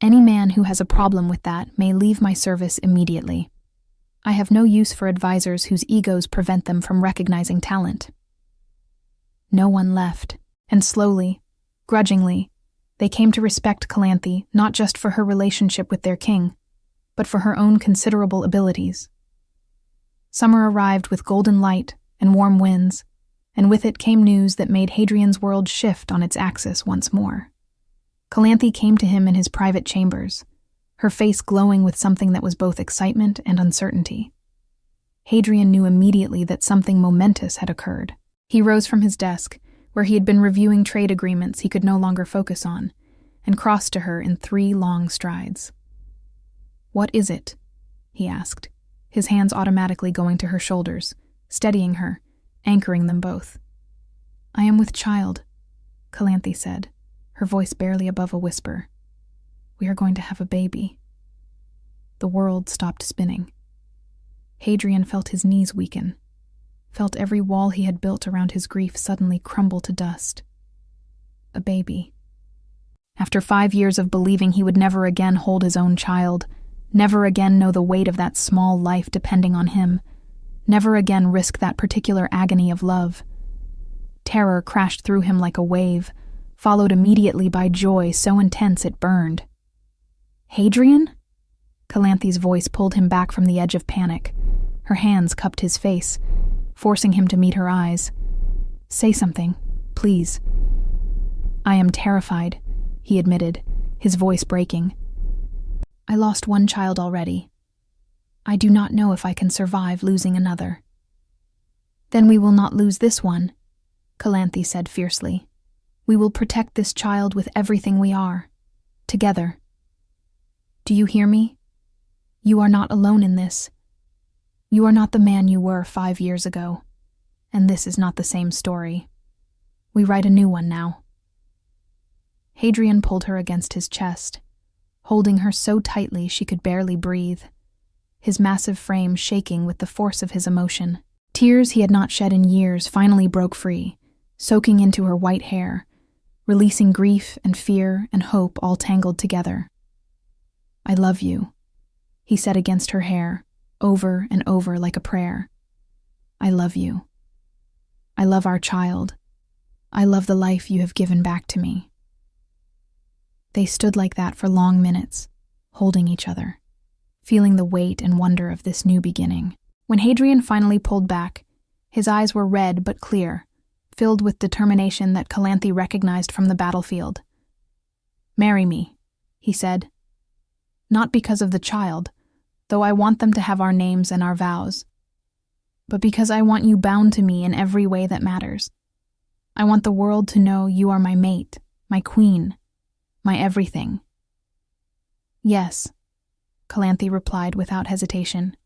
"Any man who has a problem with that may leave my service immediately. I have no use for advisors whose egos prevent them from recognizing talent." No one left, and slowly, grudgingly, they came to respect Calanthe not just for her relationship with their king, but for her own considerable abilities. Summer arrived with golden light and warm winds, and with it came news that made Hadrian's world shift on its axis once more. Calanthe came to him in his private chambers, her face glowing with something that was both excitement and uncertainty. Hadrian knew immediately that something momentous had occurred. He rose from his desk, where he had been reviewing trade agreements he could no longer focus on, and crossed to her in 3 long strides. "What is it?" he asked, his hands automatically going to her shoulders, steadying her, anchoring them both. "I am with child," Calanthe said, her voice barely above a whisper. "We are going to have a baby." The world stopped spinning. Hadrian felt his knees weaken, felt every wall he had built around his grief suddenly crumble to dust. A baby. After 5 years of believing he would never again hold his own child, never again know the weight of that small life depending on him, never again risk that particular agony of love. Terror crashed through him like a wave, followed immediately by joy so intense it burned. "Hadrian?" Calanthe's voice pulled him back from the edge of panic. Her hands cupped his face, forcing him to meet her eyes. "Say something, please." "I am terrified," he admitted, his voice breaking. "I lost 1 child already. I do not know if I can survive losing another." "Then we will not lose this one," Calanthe said fiercely. "We will protect this child with everything we are, together. Do you hear me? You are not alone in this. You are not the man you were 5 years ago, and this is not the same story. We write a new one now." Hadrian pulled her against his chest, holding her so tightly she could barely breathe, his massive frame shaking with the force of his emotion. Tears he had not shed in years finally broke free, soaking into her white hair, releasing grief and fear and hope all tangled together. "I love you," he said against her hair, over and over like a prayer. "I love you. I love our child. I love the life you have given back to me." They stood like that for long minutes, holding each other, feeling the weight and wonder of this new beginning. When Hadrian finally pulled back, his eyes were red but clear, filled with determination that Calanthe recognized from the battlefield. "Marry me," he said. "Not because of the child, though I want them to have our names and our vows, but because I want you bound to me in every way that matters. I want the world to know you are my mate, my queen, my everything." "Yes," Calanthe replied without hesitation.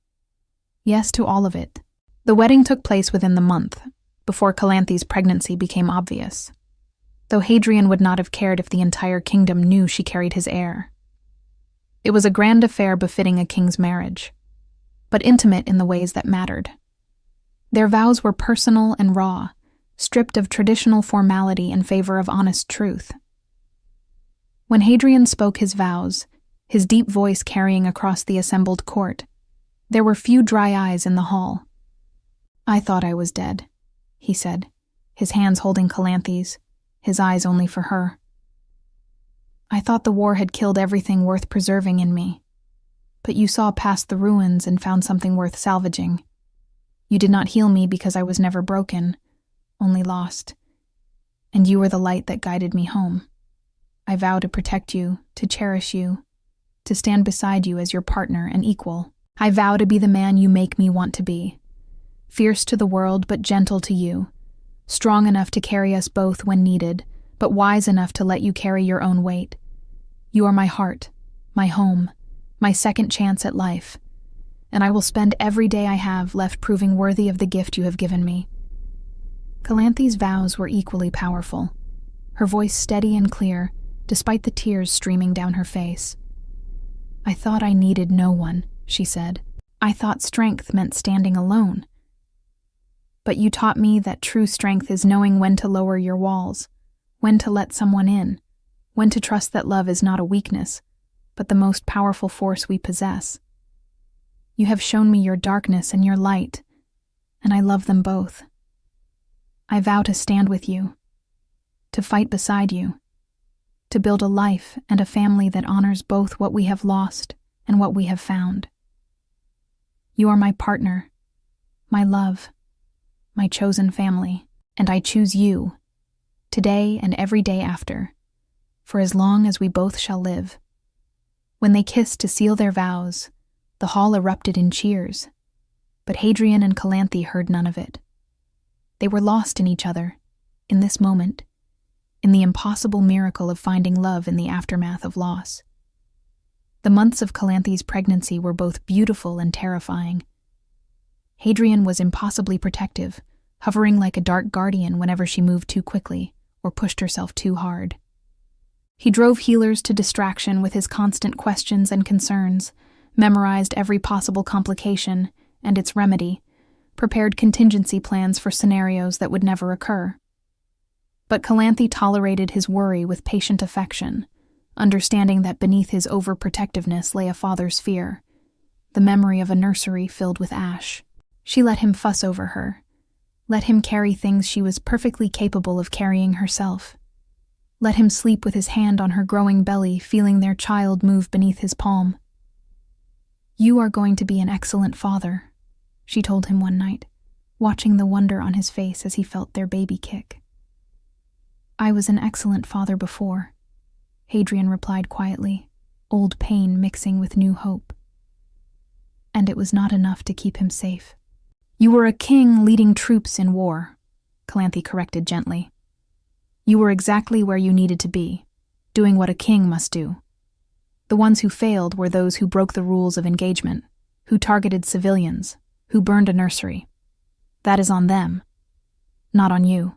"Yes to all of it." The wedding took place within the month, before Calanthe's pregnancy became obvious, though Hadrian would not have cared if the entire kingdom knew she carried his heir. It was a grand affair befitting a king's marriage, but intimate in the ways that mattered. Their vows were personal and raw, stripped of traditional formality in favor of honest truth. When Hadrian spoke his vows, his deep voice carrying across the assembled court, there were few dry eyes in the hall. "I thought I was dead," he said, his hands holding Calanthe's, his eyes only for her. "I thought the war had killed everything worth preserving in me. But you saw past the ruins and found something worth salvaging. You did not heal me because I was never broken, only lost. And you were the light that guided me home. I vow to protect you, to cherish you, to stand beside you as your partner and equal. I vow to be the man you make me want to be. Fierce to the world, but gentle to you. Strong enough to carry us both when needed, but wise enough to let you carry your own weight. You are my heart, my home, my second chance at life, and I will spend every day I have left proving worthy of the gift you have given me." Calanthe's vows were equally powerful, her voice steady and clear, despite the tears streaming down her face. "I thought I needed no one," she said. "I thought strength meant standing alone. But you taught me that true strength is knowing when to lower your walls, when to let someone in, when to trust that love is not a weakness, but the most powerful force we possess. You have shown me your darkness and your light, and I love them both. I vow to stand with you, to fight beside you, to build a life and a family that honors both what we have lost and what we have found. You are my partner, my love, my chosen family, and I choose you, today and every day after, for as long as we both shall live." When they kissed to seal their vows, the hall erupted in cheers, but Hadrian and Calanthe heard none of it. They were lost in each other, in this moment, in the impossible miracle of finding love in the aftermath of loss. The months of Calanthe's pregnancy were both beautiful and terrifying. Hadrian was impossibly protective, hovering like a dark guardian whenever she moved too quickly or pushed herself too hard. He drove healers to distraction with his constant questions and concerns, memorized every possible complication and its remedy, prepared contingency plans for scenarios that would never occur. But Calanthe tolerated his worry with patient affection, understanding that beneath his overprotectiveness lay a father's fear, the memory of a nursery filled with ash. She let him fuss over her, let him carry things she was perfectly capable of carrying herself. Let him sleep with his hand on her growing belly, feeling their child move beneath his palm. "You are going to be an excellent father," she told him one night, watching the wonder on his face as he felt their baby kick. "I was an excellent father before," Hadrian replied quietly, old pain mixing with new hope. "And it was not enough to keep him safe." "You were a king leading troops in war," Calanthe corrected gently. "You were exactly where you needed to be, doing what a king must do. The ones who failed were those who broke the rules of engagement, who targeted civilians, who burned a nursery. That is on them, not on you."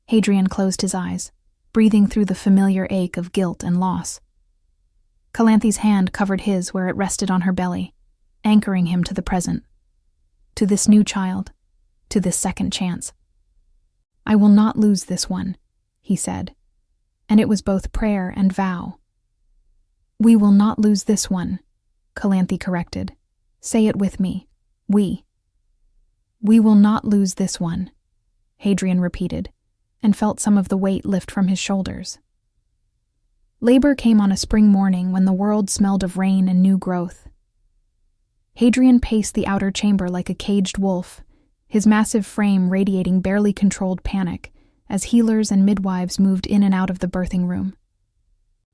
Hadrian closed his eyes, breathing through the familiar ache of guilt and loss. Calanthe's hand covered his where it rested on her belly, anchoring him to the present, to this new child, to this second chance. "I will not lose this one," he said, and it was both prayer and vow. "We will not lose this one," Calanthe corrected. "Say it with me. We. We will not lose this one," Hadrian repeated, and felt some of the weight lift from his shoulders. Labor came on a spring morning when the world smelled of rain and new growth. Hadrian paced the outer chamber like a caged wolf, his massive frame radiating barely controlled panic as healers and midwives moved in and out of the birthing room.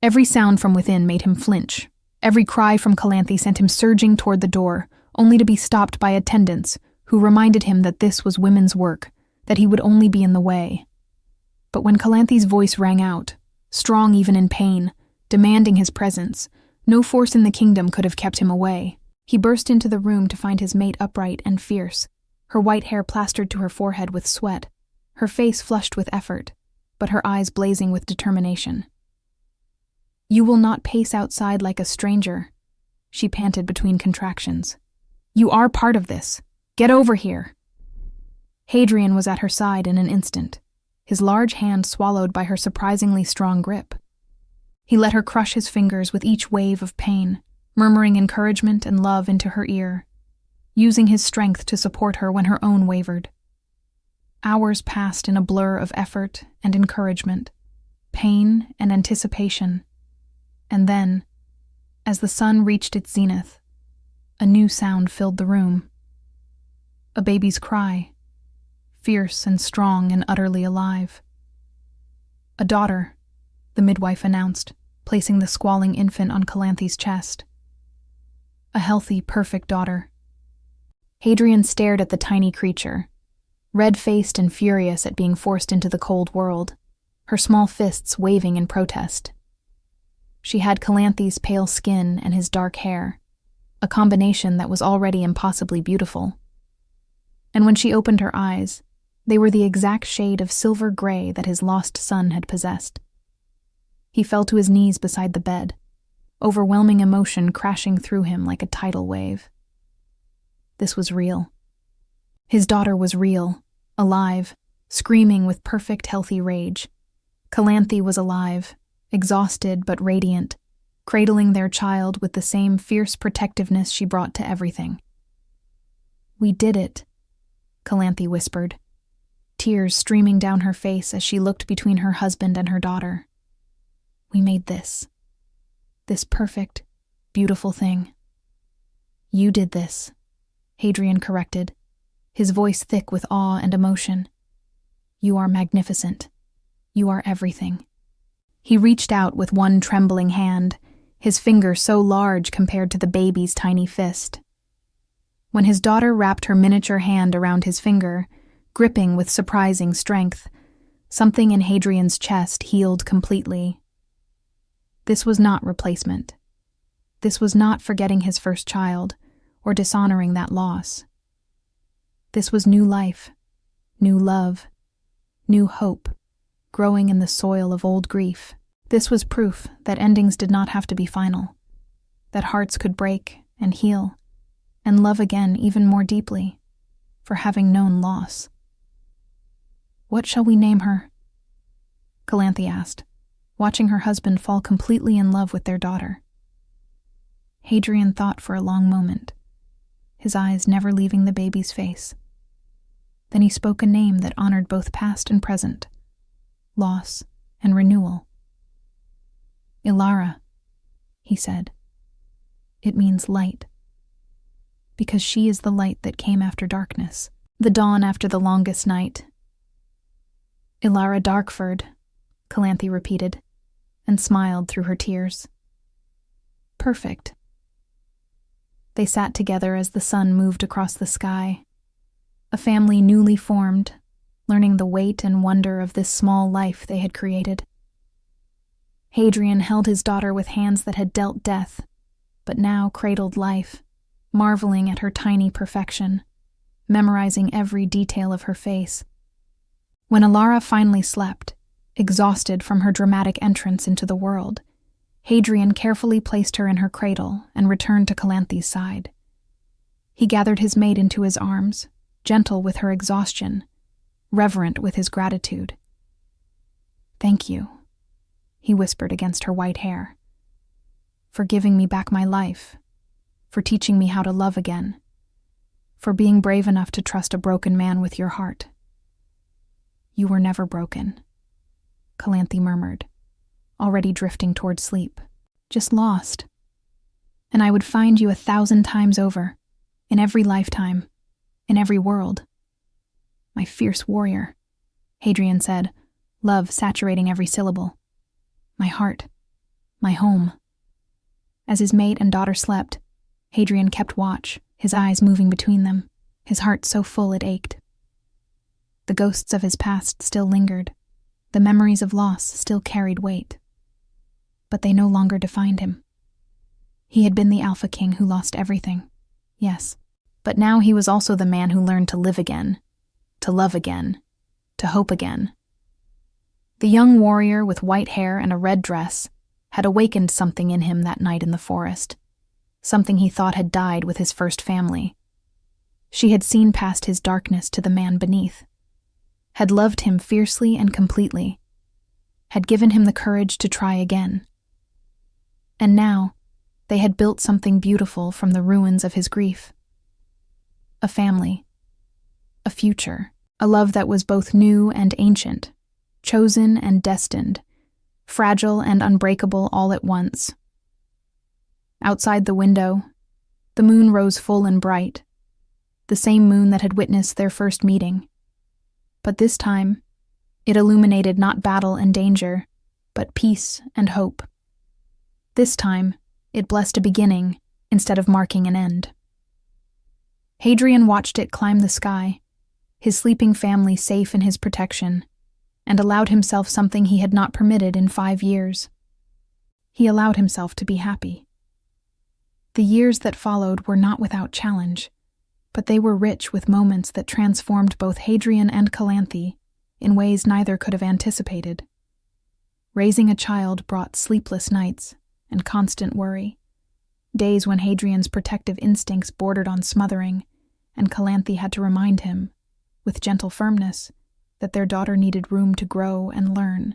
Every sound from within made him flinch. Every cry from Calanthe sent him surging toward the door, only to be stopped by attendants who reminded him that this was women's work, that he would only be in the way. But when Calanthe's voice rang out, strong even in pain, demanding his presence, no force in the kingdom could have kept him away. He burst into the room to find his mate upright and fierce, her white hair plastered to her forehead with sweat, her face flushed with effort, but her eyes blazing with determination. "You will not pace outside like a stranger," she panted between contractions. "You are part of this. Get over here." Hadrian was at her side in an instant, his large hand swallowed by her surprisingly strong grip. He let her crush his fingers with each wave of pain, murmuring encouragement and love into her ear, using his strength to support her when her own wavered. Hours passed in a blur of effort and encouragement, pain and anticipation, and then, as the sun reached its zenith, a new sound filled the room. A baby's cry, fierce and strong and utterly alive. "A daughter," the midwife announced, placing the squalling infant on Calanthe's chest. A healthy, perfect daughter. Hadrian stared at the tiny creature, red-faced and furious at being forced into the cold world, her small fists waving in protest. She had Calanthe's pale skin and his dark hair, a combination that was already impossibly beautiful. And when she opened her eyes, they were the exact shade of silver gray that his lost son had possessed. He fell to his knees beside the bed, overwhelming emotion crashing through him like a tidal wave. This was real. His daughter was real, alive, screaming with perfect, healthy rage. Calanthe was alive, exhausted but radiant, cradling their child with the same fierce protectiveness she brought to everything. "We did it," Calanthe whispered, tears streaming down her face as she looked between her husband and her daughter. "We made this perfect, beautiful thing." "You did this," Hadrian corrected, his voice thick with awe and emotion. "You are magnificent. You are everything." He reached out with one trembling hand, his finger so large compared to the baby's tiny fist. When his daughter wrapped her miniature hand around his finger, gripping with surprising strength, something in Hadrian's chest healed completely. This was not replacement. This was not forgetting his first child, or dishonoring that loss. This was new life, new love, new hope, growing in the soil of old grief. This was proof that endings did not have to be final, that hearts could break and heal, and love again even more deeply, for having known loss. "What shall we name her?" Calanthe asked, watching her husband fall completely in love with their daughter. Hadrian thought for a long moment, his eyes never leaving the baby's face. Then he spoke a name that honored both past and present, loss and renewal. "Ilara," he said. "It means light, because she is the light that came after darkness, the dawn after the longest night." "Ilara Darkford," Calanthe repeated, and smiled through her tears. "Perfect." They sat together as the sun moved across the sky, a family newly formed, learning the weight and wonder of this small life they had created. Hadrian held his daughter with hands that had dealt death, but now cradled life, marveling at her tiny perfection, memorizing every detail of her face. When Ilara finally slept, exhausted from her dramatic entrance into the world, Hadrian carefully placed her in her cradle and returned to Calanthe's side. He gathered his mate into his arms, gentle with her exhaustion, reverent with his gratitude. "Thank you. he whispered against her white hair. "For giving me back my life, for teaching me how to love again, for being brave enough to trust a broken man with your heart." "You were never broken," Calanthe murmured, already drifting toward sleep. "Just lost. And I would find you 1,000 times over, in every lifetime, in every world." "My fierce warrior," Hadrian said, love saturating every syllable. "My heart, my home." As his mate and daughter slept, Hadrian kept watch, his eyes moving between them, his heart so full it ached. The ghosts of his past still lingered, the memories of loss still carried weight. But they no longer defined him. He had been the Alpha King who lost everything, yes, but now he was also the man who learned to live again, to love again, to hope again. The young warrior with white hair and a red dress had awakened something in him that night in the forest, something he thought had died with his first family. She had seen past his darkness to the man beneath, had loved him fiercely and completely, had given him the courage to try again. And now, they had built something beautiful from the ruins of his grief. A family, a future, a love that was both new and ancient, chosen and destined, fragile and unbreakable all at once. Outside the window, the moon rose full and bright, the same moon that had witnessed their first meeting. But this time, it illuminated not battle and danger, but peace and hope. This time, it blessed a beginning instead of marking an end. Hadrian watched it climb the sky, his sleeping family safe in his protection, and allowed himself something he had not permitted in 5 years. He allowed himself to be happy. The years that followed were not without challenge, but they were rich with moments that transformed both Hadrian and Calanthe in ways neither could have anticipated. Raising a child brought sleepless nights and constant worry, days when Hadrian's protective instincts bordered on smothering, and Calanthe had to remind him, with gentle firmness, that their daughter needed room to grow and learn,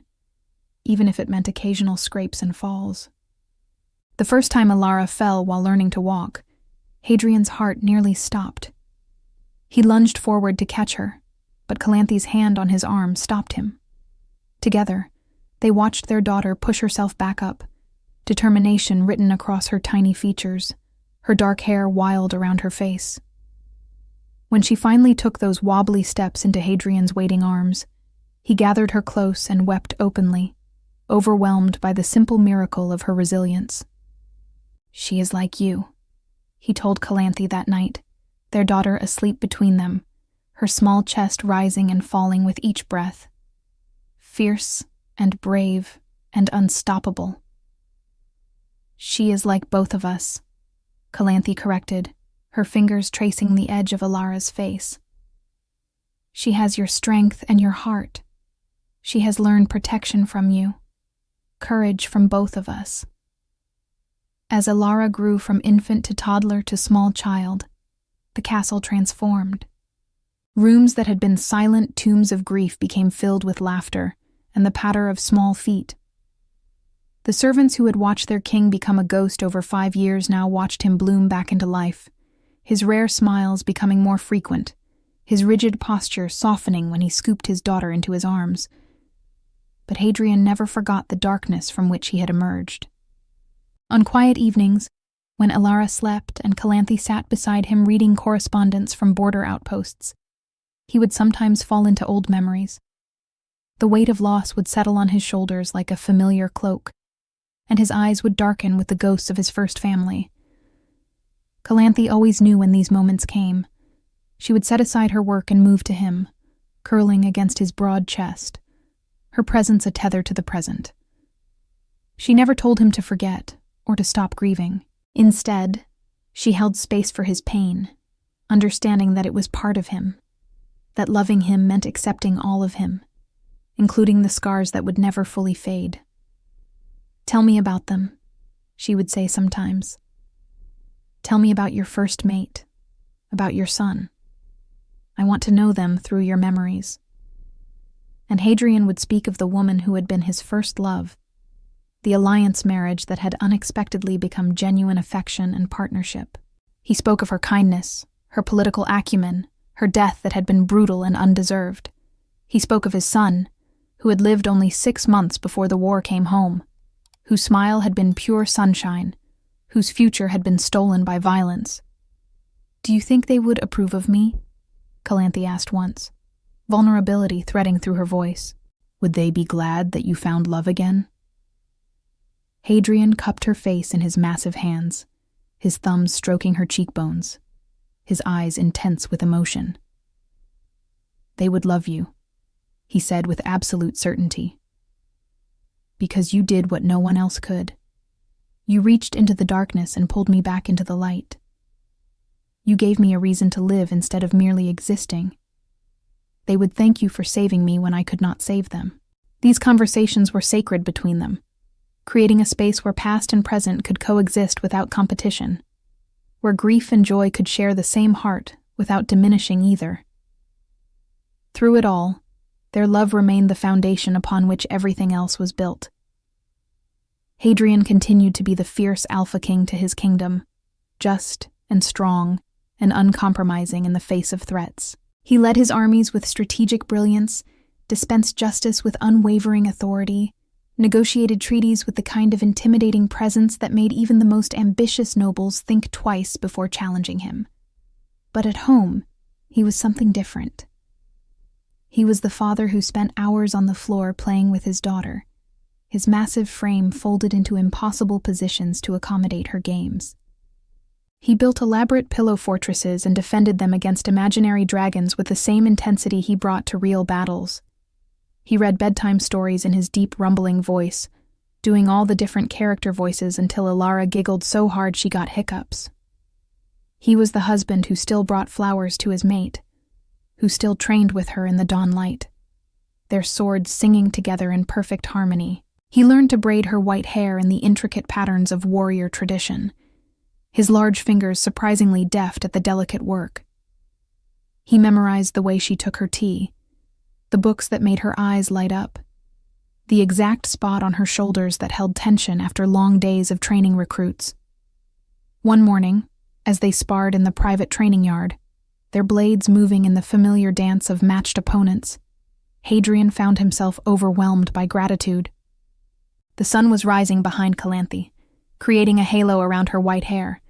even if it meant occasional scrapes and falls. The first time Alara fell while learning to walk, Hadrian's heart nearly stopped. He lunged forward to catch her, but Calanthe's hand on his arm stopped him. Together, they watched their daughter push herself back up, determination written across her tiny features, her dark hair wild around her face. When she finally took those wobbly steps into Hadrian's waiting arms, he gathered her close and wept openly, overwhelmed by the simple miracle of her resilience. "She is like you," he told Calanthe that night, their daughter asleep between them, her small chest rising and falling with each breath. Fierce and brave and unstoppable. "She is like both of us," Calanthe corrected, her fingers tracing the edge of Alara's face. "She has your strength and your heart. She has learned protection from you, courage from both of us." As Alara grew from infant to toddler to small child, the castle transformed. Rooms that had been silent tombs of grief became filled with laughter and the patter of small feet. The servants who had watched their king become a ghost over 5 years now watched him bloom back into life, his rare smiles becoming more frequent, his rigid posture softening when he scooped his daughter into his arms. But Hadrian never forgot the darkness from which he had emerged. On quiet evenings, when Alara slept and Calanthe sat beside him reading correspondence from border outposts, he would sometimes fall into old memories. The weight of loss would settle on his shoulders like a familiar cloak, and his eyes would darken with the ghosts of his first family. Calanthe always knew when these moments came. She would set aside her work and move to him, curling against his broad chest, her presence a tether to the present. She never told him to forget or to stop grieving. Instead, she held space for his pain, understanding that it was part of him, that loving him meant accepting all of him, including the scars that would never fully fade. "Tell me about them," she would say sometimes. "Tell me about your first mate, about your son. I want to know them through your memories." And Hadrian would speak of the woman who had been his first love, the alliance marriage that had unexpectedly become genuine affection and partnership. He spoke of her kindness, her political acumen, her death that had been brutal and undeserved. He spoke of his son, who had lived only 6 months before the war came home, whose smile had been pure sunshine, whose future had been stolen by violence. "Do you think they would approve of me?" Calanthe asked once, vulnerability threading through her voice. "Would they be glad that you found love again?" Hadrian cupped her face in his massive hands, his thumbs stroking her cheekbones, his eyes intense with emotion. "They would love you," he said with absolute certainty. "Because you did what no one else could. You reached into the darkness and pulled me back into the light. You gave me a reason to live instead of merely existing. They would thank you for saving me when I could not save them." These conversations were sacred between them, creating a space where past and present could coexist without competition, where grief and joy could share the same heart without diminishing either. Through it all, their love remained the foundation upon which everything else was built. Hadrian continued to be the fierce alpha king to his kingdom, just and strong and uncompromising in the face of threats. He led his armies with strategic brilliance, dispensed justice with unwavering authority, negotiated treaties with the kind of intimidating presence that made even the most ambitious nobles think twice before challenging him. But at home, he was something different. He was the father who spent hours on the floor playing with his daughter, his massive frame folded into impossible positions to accommodate her games. He built elaborate pillow fortresses and defended them against imaginary dragons with the same intensity he brought to real battles. He read bedtime stories in his deep, rumbling voice, doing all the different character voices until Ilara giggled so hard she got hiccups. He was the husband who still brought flowers to his mate, who still trained with her in the dawn light, their swords singing together in perfect harmony. He learned to braid her white hair in the intricate patterns of warrior tradition, his large fingers surprisingly deft at the delicate work. He memorized the way she took her tea, the books that made her eyes light up, the exact spot on her shoulders that held tension after long days of training recruits. One morning, as they sparred in the private training yard, their blades moving in the familiar dance of matched opponents, Hadrian found himself overwhelmed by gratitude. The sun was rising behind Calanthe, creating a halo around her white hair,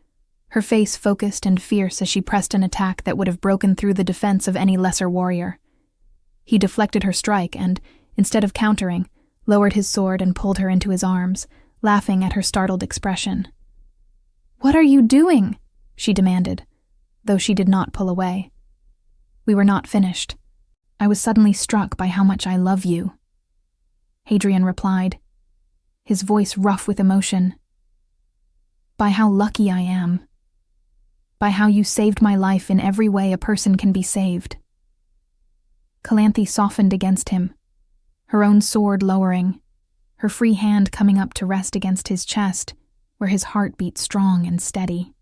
her face focused and fierce as she pressed an attack that would have broken through the defense of any lesser warrior. He deflected her strike and, instead of countering, lowered his sword and pulled her into his arms, laughing at her startled expression. "What are you doing?" she demanded, though she did not pull away. "We were not finished. I was suddenly struck by how much I love you," Hadrian replied, his voice rough with emotion. "By how lucky I am. By how you saved my life in every way a person can be saved." Calanthe softened against him, her own sword lowering, her free hand coming up to rest against his chest, where his heart beat strong and steady.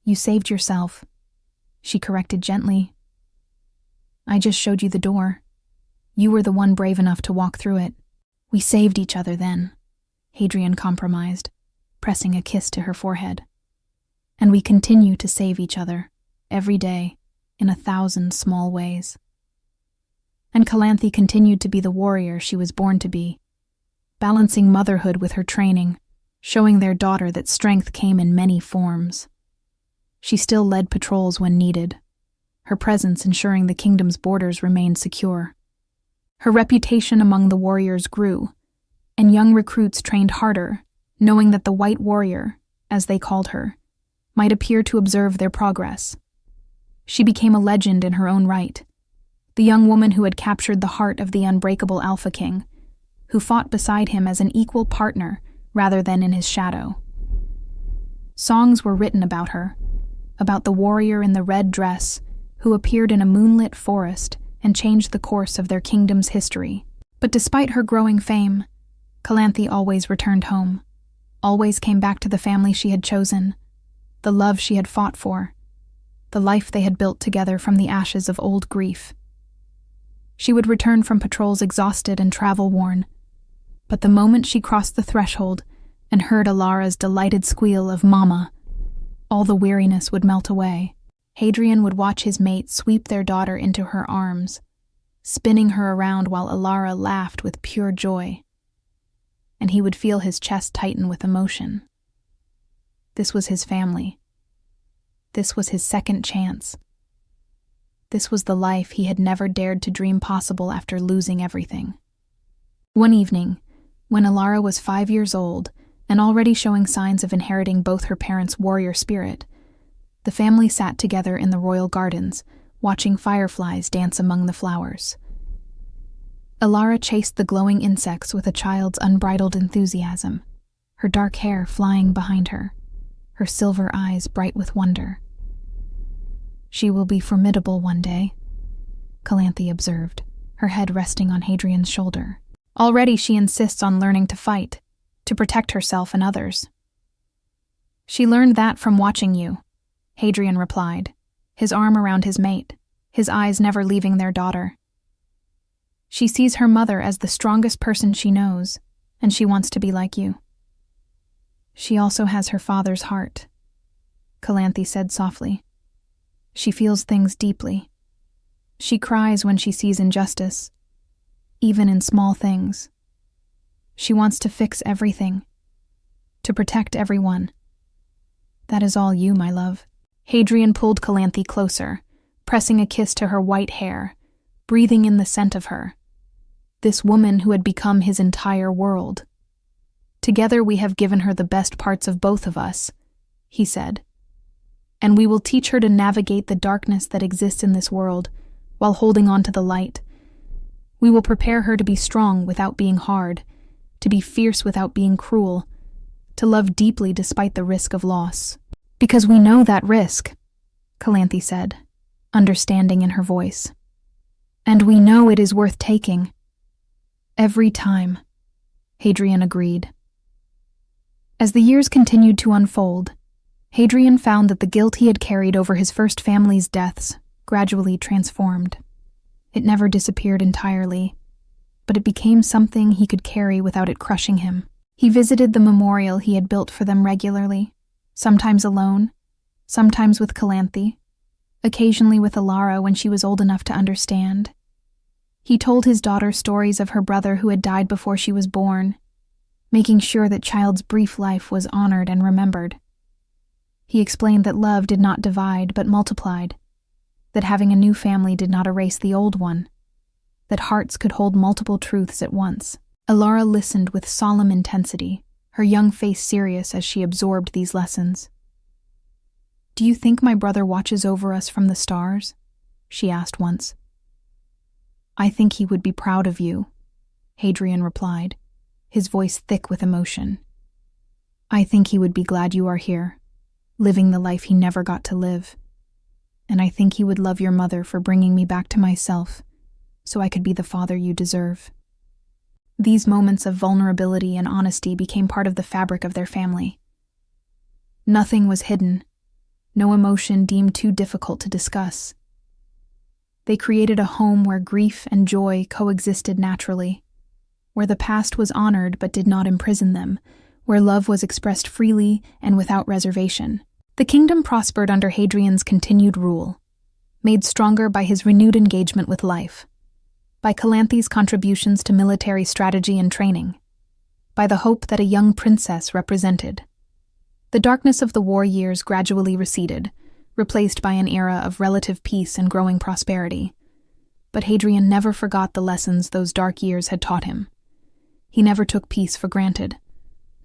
"You saved yourself," she corrected gently. "I just showed you the door. You were the one brave enough to walk through it. We saved each other then," Hadrian compromised, pressing a kiss to her forehead. "And we continue to save each other, every day, in 1,000 small ways." And Calanthe continued to be the warrior she was born to be, balancing motherhood with her training, showing their daughter that strength came in many forms. She still led patrols when needed, her presence ensuring the kingdom's borders remained secure. Her reputation among the warriors grew, and young recruits trained harder, knowing that the White Warrior, as they called her, might appear to observe their progress. She became a legend in her own right, the young woman who had captured the heart of the unbreakable Alpha King, who fought beside him as an equal partner rather than in his shadow. Songs were written about her, about the warrior in the red dress who appeared in a moonlit forest and changed the course of their kingdom's history. But despite her growing fame, Calanthe always returned home, always came back to the family she had chosen, the love she had fought for, the life they had built together from the ashes of old grief. She would return from patrols exhausted and travel-worn, But the moment she crossed the threshold and heard Alara's delighted squeal of "Mama," all the weariness would melt away. Hadrian would watch his mate sweep their daughter into her arms, spinning her around while Alara laughed with pure joy, and he would feel his chest tighten with emotion. This was his family. This was his second chance. This was the life he had never dared to dream possible after losing everything. One evening, when Alara was 5 years old and already showing signs of inheriting both her parents' warrior spirit, the family sat together in the royal gardens, watching fireflies dance among the flowers. Alara chased the glowing insects with a child's unbridled enthusiasm, her dark hair flying behind her, her silver eyes bright with wonder. "She will be formidable one day," Calanthe observed, her head resting on Hadrian's shoulder. "Already she insists on learning to fight, to protect herself and others." "She learned that from watching you," Hadrian replied, his arm around his mate, his eyes never leaving their daughter. "She sees her mother as the strongest person she knows, and she wants to be like you." "She also has her father's heart," Calanthe said softly. "She feels things deeply. She cries when she sees injustice, even in small things. She wants to fix everything, to protect everyone. That is all you, my love." Hadrian pulled Calanthe closer, pressing a kiss to her white hair, breathing in the scent of her. This woman who had become his entire world. "Together we have given her the best parts of both of us," he said. "And we will teach her to navigate the darkness that exists in this world while holding on to the light. We will prepare her to be strong without being hard, to be fierce without being cruel, to love deeply despite the risk of loss. Because we know that risk," Calanthe said, understanding in her voice. "And we know it is worth taking. Every time," Hadrian agreed. As the years continued to unfold, Hadrian found that the guilt he had carried over his first family's deaths gradually transformed. It never disappeared entirely, but it became something he could carry without it crushing him. He visited the memorial he had built for them regularly, sometimes alone, sometimes with Calanthe, occasionally with Alara when she was old enough to understand. He told his daughter stories of her brother who had died before she was born, making sure that child's brief life was honored and remembered. He explained that love did not divide but multiplied, that having a new family did not erase the old one, that hearts could hold multiple truths at once. Alara listened with solemn intensity, her young face serious as she absorbed these lessons. "Do you think my brother watches over us from the stars?" she asked once. "I think he would be proud of you," Hadrian replied, his voice thick with emotion. "I think he would be glad you are here, living the life he never got to live. And I think he would love your mother for bringing me back to myself, so I could be the father you deserve." These moments of vulnerability and honesty became part of the fabric of their family. Nothing was hidden, no emotion deemed too difficult to discuss. They created a home where grief and joy coexisted naturally, where the past was honored but did not imprison them, where love was expressed freely and without reservation. The kingdom prospered under Hadrian's continued rule, made stronger by his renewed engagement with life, by Calanthe's contributions to military strategy and training, by the hope that a young princess represented. The darkness of the war years gradually receded, replaced by an era of relative peace and growing prosperity. But Hadrian never forgot the lessons those dark years had taught him. He never took peace for granted,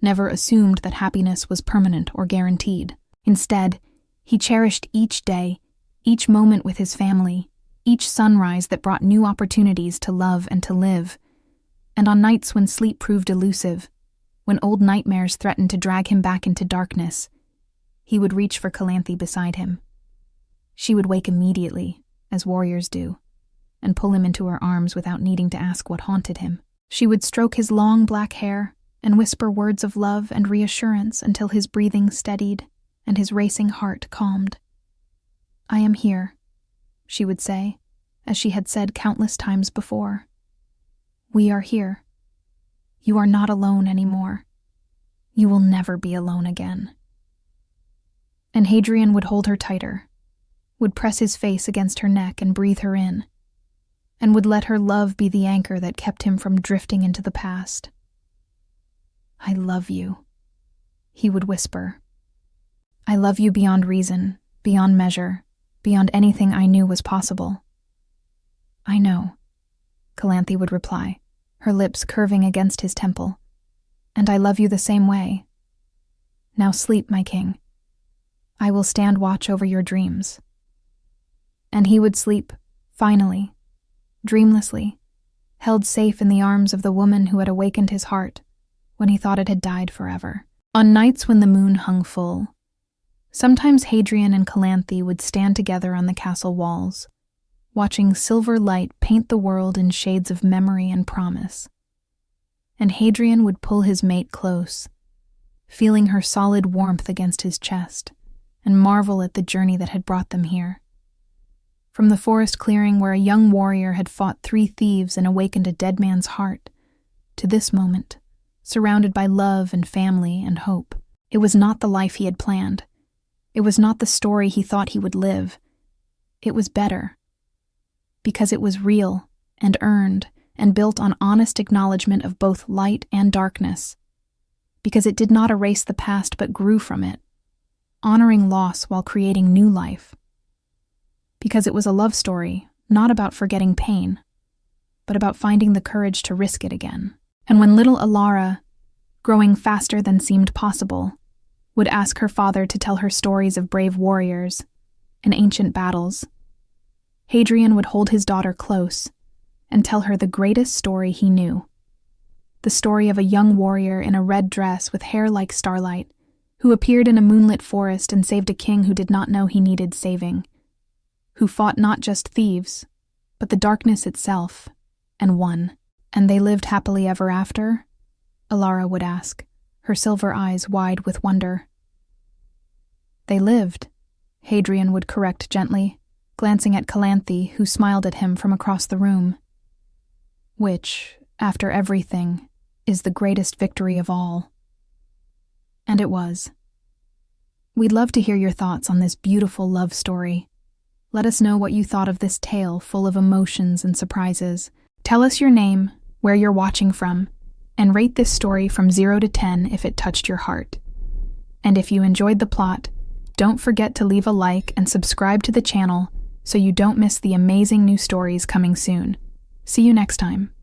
never assumed that happiness was permanent or guaranteed. Instead, he cherished each day, each moment with his family, each sunrise that brought new opportunities to love and to live. And on nights when sleep proved elusive, when old nightmares threatened to drag him back into darkness, he would reach for Calanthe beside him. She would wake immediately, as warriors do, and pull him into her arms without needing to ask what haunted him. She would stroke his long black hair and whisper words of love and reassurance until his breathing steadied and his racing heart calmed. "I am here," she would say, as she had said countless times before. "We are here. You are not alone anymore. You will never be alone again." And Hadrian would hold her tighter, would press his face against her neck and breathe her in, and would let her love be the anchor that kept him from drifting into the past. "I love you," he would whisper. "I love you beyond reason, beyond measure, beyond anything I knew was possible." "I know," Calanthe would reply, her lips curving against his temple. "And I love you the same way. Now sleep, my king. I will stand watch over your dreams." And he would sleep, finally, dreamlessly, held safe in the arms of the woman who had awakened his heart when he thought it had died forever. On nights when the moon hung full, sometimes Hadrian and Calanthe would stand together on the castle walls, watching silver light paint the world in shades of memory and promise. And Hadrian would pull his mate close, feeling her solid warmth against his chest, and marvel at the journey that had brought them here. From the forest clearing where a young warrior had fought 3 thieves and awakened a dead man's heart, to this moment, surrounded by love and family and hope. It was not the life he had planned. It was not the story he thought he would live. It was better, because it was real and earned and built on honest acknowledgement of both light and darkness, because it did not erase the past but grew from it, honoring loss while creating new life. Because it was a love story, not about forgetting pain, but about finding the courage to risk it again. And when little Alara, growing faster than seemed possible, would ask her father to tell her stories of brave warriors and ancient battles, Hadrian would hold his daughter close and tell her the greatest story he knew. The story of a young warrior in a red dress with hair like starlight, who appeared in a moonlit forest and saved a king who did not know he needed saving, who fought not just thieves, but the darkness itself, and won. "And they lived happily ever after?" Alara would ask, her silver eyes wide with wonder. "They lived," Hadrian would correct gently, glancing at Calanthe, who smiled at him from across the room. "Which, after everything, is the greatest victory of all." And it was. We'd love to hear your thoughts on this beautiful love story. Let us know what you thought of this tale full of emotions and surprises. Tell us your name, where you're watching from, and rate this story from 0 to 10 if it touched your heart. And if you enjoyed the plot, don't forget to leave a like and subscribe to the channel so you don't miss the amazing new stories coming soon. See you next time.